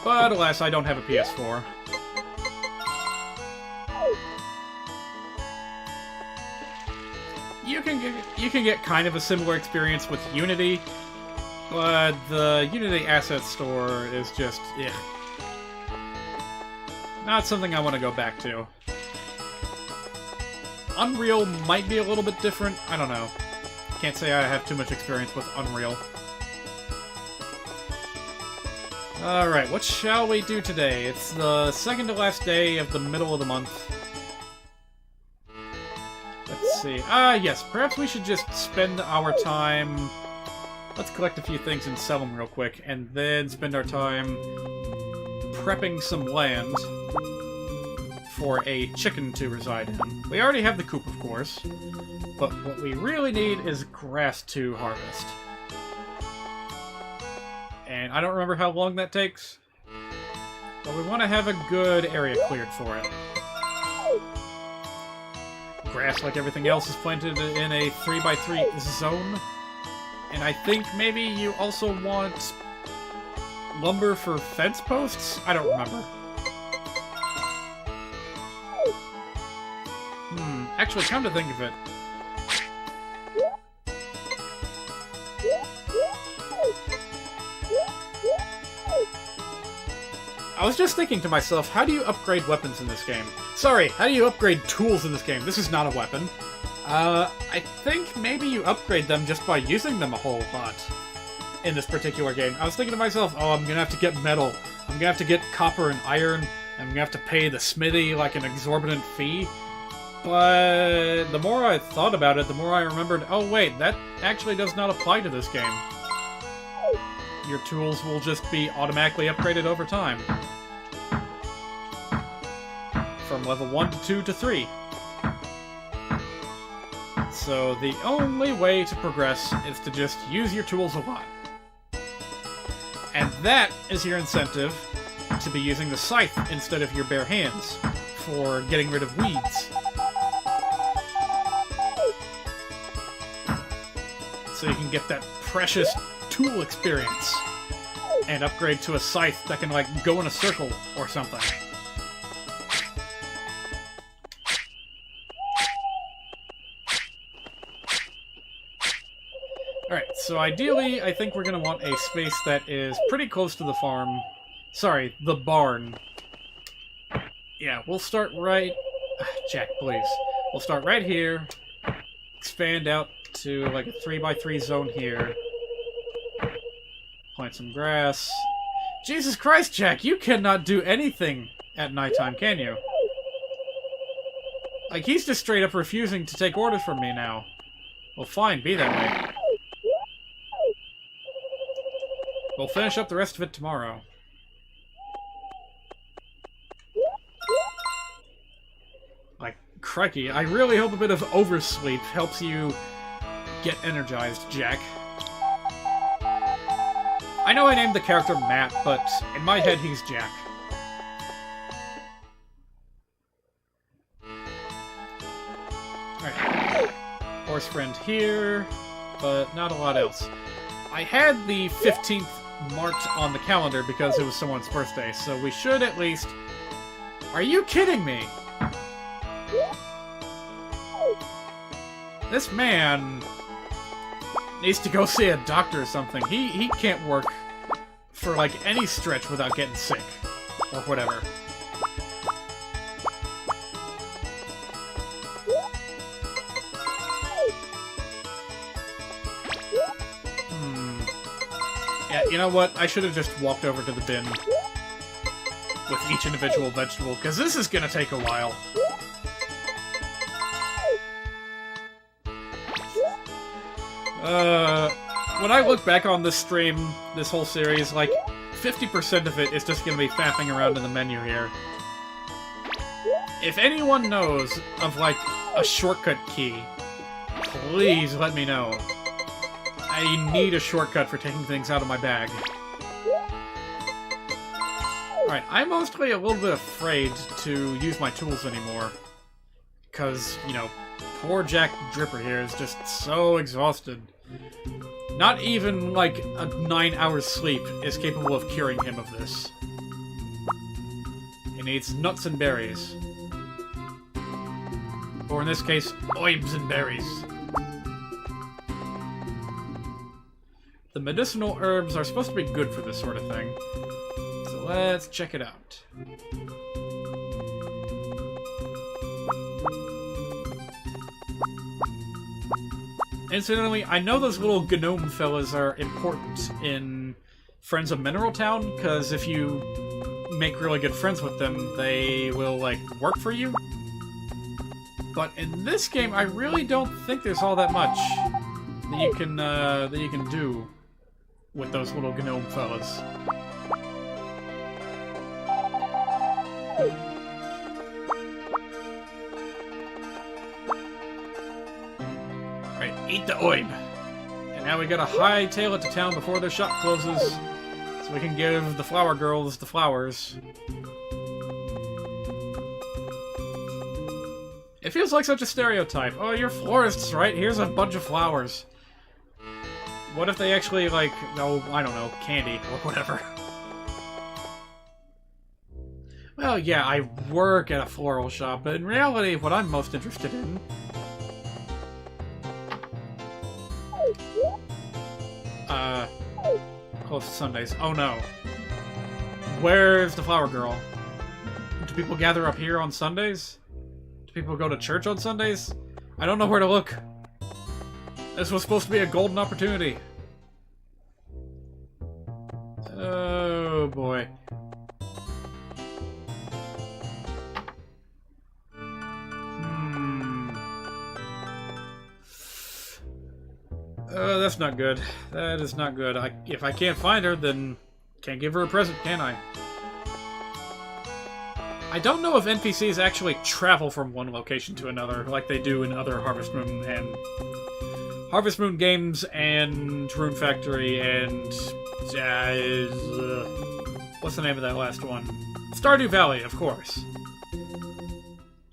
But alas, I don't have a PS4. You can get kind of a similar experience with Unity, but the Unity Asset Store is just, not something I want to go back to. Unreal might be a little bit different, I don't know. Can't say I have too much experience with Unreal. Alright, what shall we do today? It's the second to last day of the middle of the month. Let's see. Yes, perhaps we should just spend our time... Let's collect a few things and sell them real quick, and then spend our time prepping some land for a chicken to reside in. We already have the coop, of course, but what we really need is grass to harvest. And I don't remember how long that takes, but we want to have a good area cleared for it. Grass, like everything else, is planted in a 3x3 zone. And I think maybe you also want lumber for fence posts? I don't remember. Actually, come to think of it, I was just thinking to myself, how do you upgrade weapons in this game? Sorry, how do you upgrade tools in this game? This is not a weapon. I think maybe you upgrade them just by using them a whole lot in this particular game. I was thinking to myself, oh, I'm gonna have to get metal. I'm gonna have to get copper and iron. I'm gonna have to pay the smithy like an exorbitant fee. But the more I thought about it, the more I remembered, oh wait, that actually does not apply to this game. Your tools will just be automatically upgraded over time. From level 1 to 2 to 3. So the only way to progress is to just use your tools a lot. And that is your incentive to be using the scythe instead of your bare hands for getting rid of weeds. So you can get that precious tool experience and upgrade to a scythe that can, like, go in a circle or something. Alright, so ideally, I think we're going to want a space that is pretty close to the farm. Sorry, the barn. Yeah, we'll start right... Jack, please. We'll start right here, expand out to like a 3x3 zone here. Plant some grass. Jesus Christ, Jack, you cannot do anything at nighttime, can you? Like, he's just straight up refusing to take orders from me now. Well, fine, be that way. We'll finish up the rest of it tomorrow. Like, crikey, I really hope a bit of oversleep helps you get energized, Jack. I know I named the character Matt, but in my head he's Jack. Alright. Horse friend here, but not a lot else. I had the 15th marked on the calendar because it was someone's birthday, so we should at least... Are you kidding me? This man needs to go see a doctor or something. He can't work for, like, any stretch without getting sick. Or whatever. Yeah, you know what? I should have just walked over to the bin with each individual vegetable, because this is gonna take a while. When I look back on this stream, this whole series, like, 50% of it is just gonna be faffing around in the menu here. If anyone knows of, like, a shortcut key, please let me know. I need a shortcut for taking things out of my bag. Alright, I'm mostly a little bit afraid to use my tools anymore. Because, you know, poor Jack Dripper here is just so exhausted. Not even, like, a 9 hours sleep is capable of curing him of this. He needs nuts and berries. Or in this case, oibs and berries. The medicinal herbs are supposed to be good for this sort of thing. So let's check it out. Incidentally, I know those little gnome fellas are important in Friends of Mineral Town, because if you make really good friends with them, they will, like, work for you. But in this game, I really don't think there's all that much that you can do with those little gnome fellas. Right, eat the oib. And now we gotta hightail it to town before their shop closes, so we can give the flower girls the flowers. It feels like such a stereotype. Oh, you're florists, right? Here's a bunch of flowers. What if they actually, like, oh, I don't know, candy or whatever? Well, yeah, I work at a floral shop, but in reality, what I'm most interested in... closed Sundays. Oh no. Where's the flower girl? Do people gather up here on Sundays? People go to church on Sundays? I don't know where to look. This was supposed to be a golden opportunity. Oh boy. Oh, that's not good. That is not good. If I can't find her, then can't give her a present, can I? I don't know if NPCs actually travel from one location to another like they do in other Harvest Moon games and Rune Factory and what's the name of that last one? Stardew Valley, of course.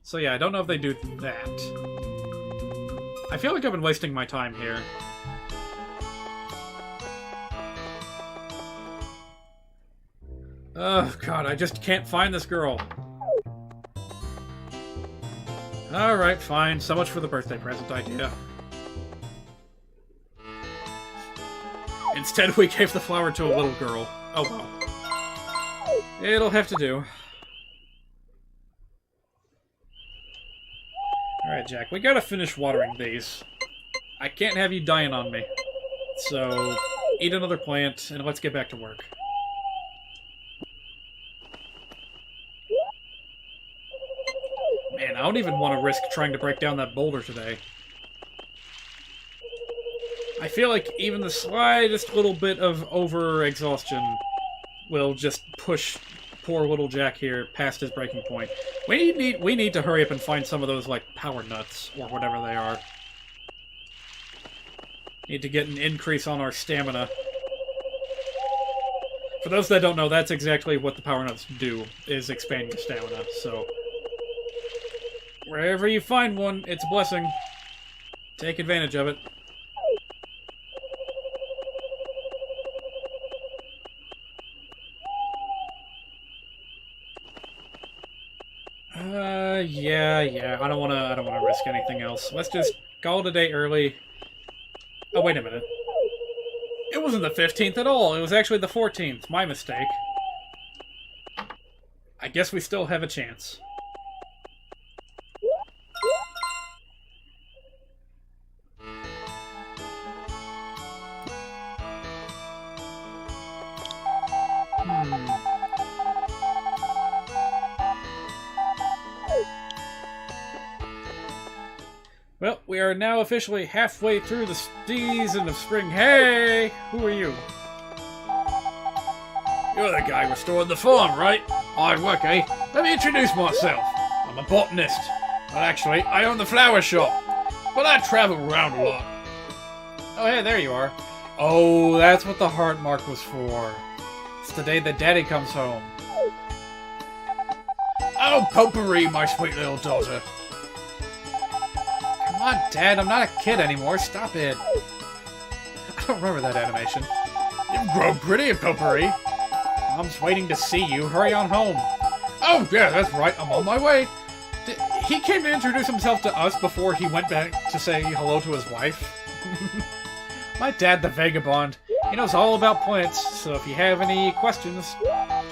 So yeah, I don't know if they do that. I feel like I've been wasting my time here. Oh god, I just can't find this girl. Alright, fine. So much for the birthday present idea. Instead, we gave the flower to a little girl. Oh well. It'll have to do. Alright, Jack, we gotta finish watering these. I can't have you dying on me. So, eat another plant, and let's get back to work. Man, I don't even want to risk trying to break down that boulder today. I feel like even the slightest little bit of over-exhaustion will just push poor little Jack here past his breaking point. We need to hurry up and find some of those, like, power nuts, or whatever they are. Need to get an increase on our stamina. For those that don't know, that's exactly what the power nuts do, is expand your stamina, so... Wherever you find one, it's a blessing. Take advantage of it. Yeah. I don't wanna risk anything else. Let's just call it a day early. Oh, wait a minute. It wasn't the 15th at all. It was actually the 14th. My mistake. I guess we still have a chance. Well, we are now officially halfway through the season of spring. Hey! Who are you? You're the guy restoring the farm, right? Hard work, eh? Let me introduce myself. I'm a botanist. Well, actually, I own the flower shop. But I travel around a lot. Oh, hey, there you are. Oh, that's what the heart mark was for. It's the day that Daddy comes home. Oh, potpourri, my sweet little daughter. Come on, Dad, I'm not a kid anymore. Stop it. I don't remember that animation. You've grown pretty, potpourri. Mom's waiting to see you. Hurry on home. Oh, yeah, that's right. I'm on my way. He came to introduce himself to us before he went back to say hello to his wife. My dad, the vagabond, he knows all about plants, so if you have any questions,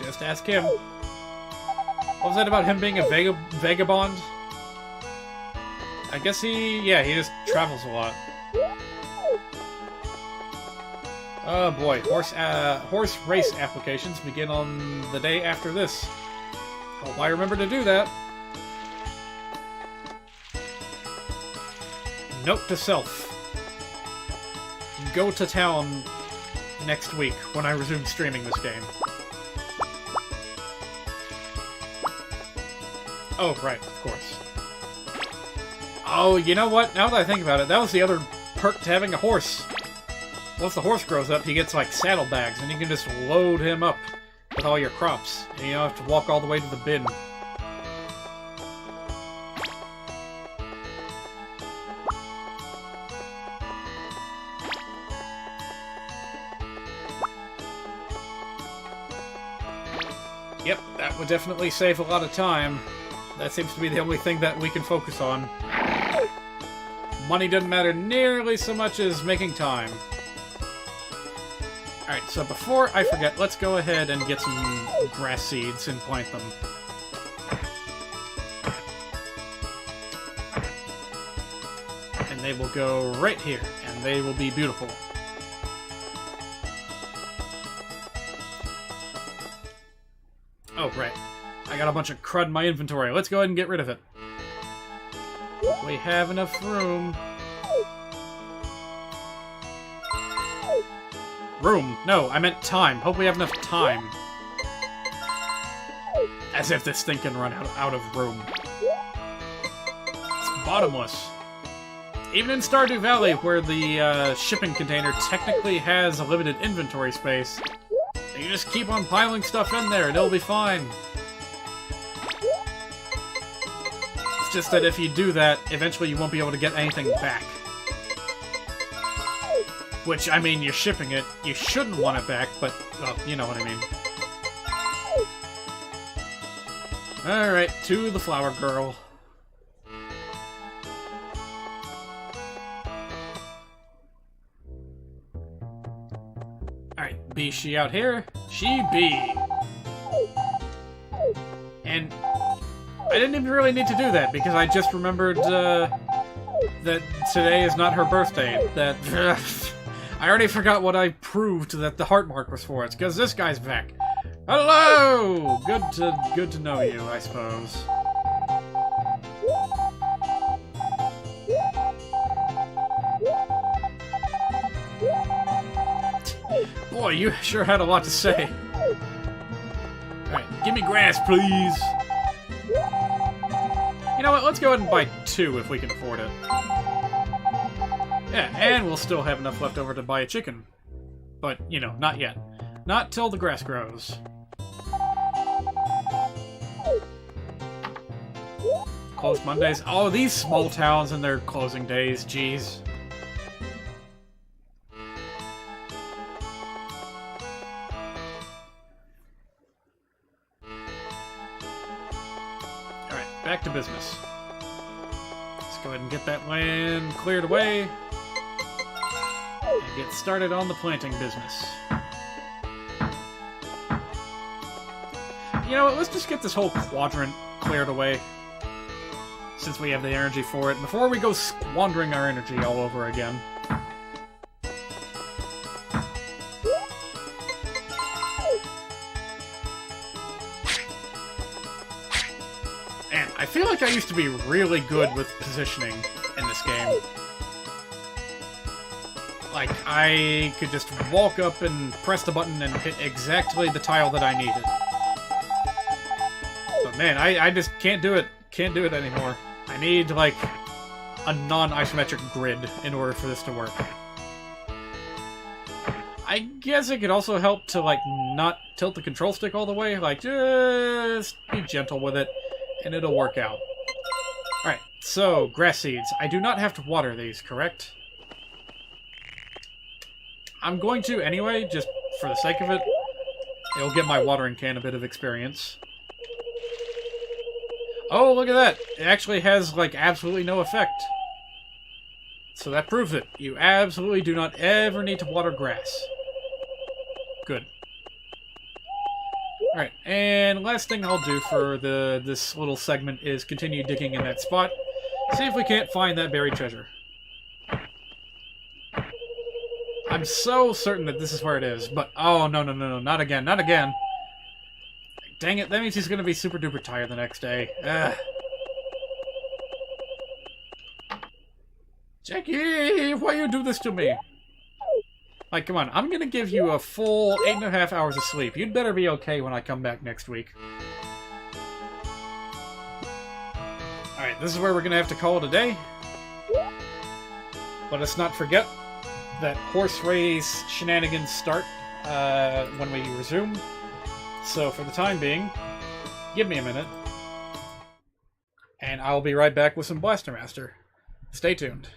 just ask him. What was that about him being a vagabond? I guess he just travels a lot. Oh boy, horse race applications begin on the day after this. Hope I remember to do that. Note to self. Go to town next week when I resume streaming this game. Oh, right, of course. Oh, you know what? Now that I think about it, that was the other perk to having a horse. Once the horse grows up, he gets, like, saddlebags, and you can just load him up with all your crops, and you don't have to walk all the way to the bin. Yep, that would definitely save a lot of time. That seems to be the only thing that we can focus on. Money doesn't matter nearly so much as making time. Alright, so before I forget, let's go ahead and get some grass seeds and plant them. And they will go right here, and they will be beautiful. Oh, right. I got a bunch of crud in my inventory. Let's go ahead and get rid of it. We have enough room. Room. No, I meant time. Hope we have enough time. As if this thing can run out of room. It's bottomless. Even in Stardew Valley, where the shipping container technically has a limited inventory space, you just keep on piling stuff in there and it'll be fine. It's just that if you do that, eventually you won't be able to get anything back. Which, I mean, you're shipping it. You shouldn't want it back, but, well, you know what I mean. Alright, to the flower girl. Alright, be she out here? She be. And I didn't even really need to do that, because I just remembered, that today is not her birthday. That... I already forgot what I proved that the heart mark was for. It's because this guy's back. Hello! Good to know you, I suppose. Boy, you sure had a lot to say. Alright, give me grass, please. You know what, let's go ahead and buy 2 if we can afford it. Yeah, and we'll still have enough left over to buy a chicken. But, you know, not yet. Not till the grass grows. Closed Mondays. Oh, these small towns and their closing days, jeez. Alright, back to business. Let's go ahead and get that land cleared away. And get started on the planting business. You know what, let's just get this whole quadrant cleared away. Since we have the energy for it, before we go squandering our energy all over again. Man, I feel like I used to be really good with positioning in this game. Like, I could just walk up and press the button and hit exactly the tile that I needed. But man, I just can't do it. Can't do it anymore. I need, like, a non-isometric grid in order for this to work. I guess it could also help to, like, not tilt the control stick all the way. Like, just be gentle with it, and it'll work out. Alright, so, grass seeds. I do not have to water these, correct? I'm going to anyway, just for the sake of it. It'll get my watering can a bit of experience. Oh, look at that! It actually has, like, absolutely no effect. So that proves it. You absolutely do not ever need to water grass. Good. Alright, and last thing I'll do for this little segment is continue digging in that spot. See if we can't find that buried treasure. I'm so certain that this is where it is, but oh, no, not again, not again. Dang it, that means he's gonna be super duper tired the next day. Ugh. Jackie, why you do this to me? Like, come on, I'm gonna give you a full 8.5 hours of sleep. You'd better be okay when I come back next week. Alright, this is where we're gonna have to call it a day. Let us not forget that horse race shenanigans start when we resume. So for the time being, give me a minute, and I'll be right back with some Blaster Master. Stay tuned.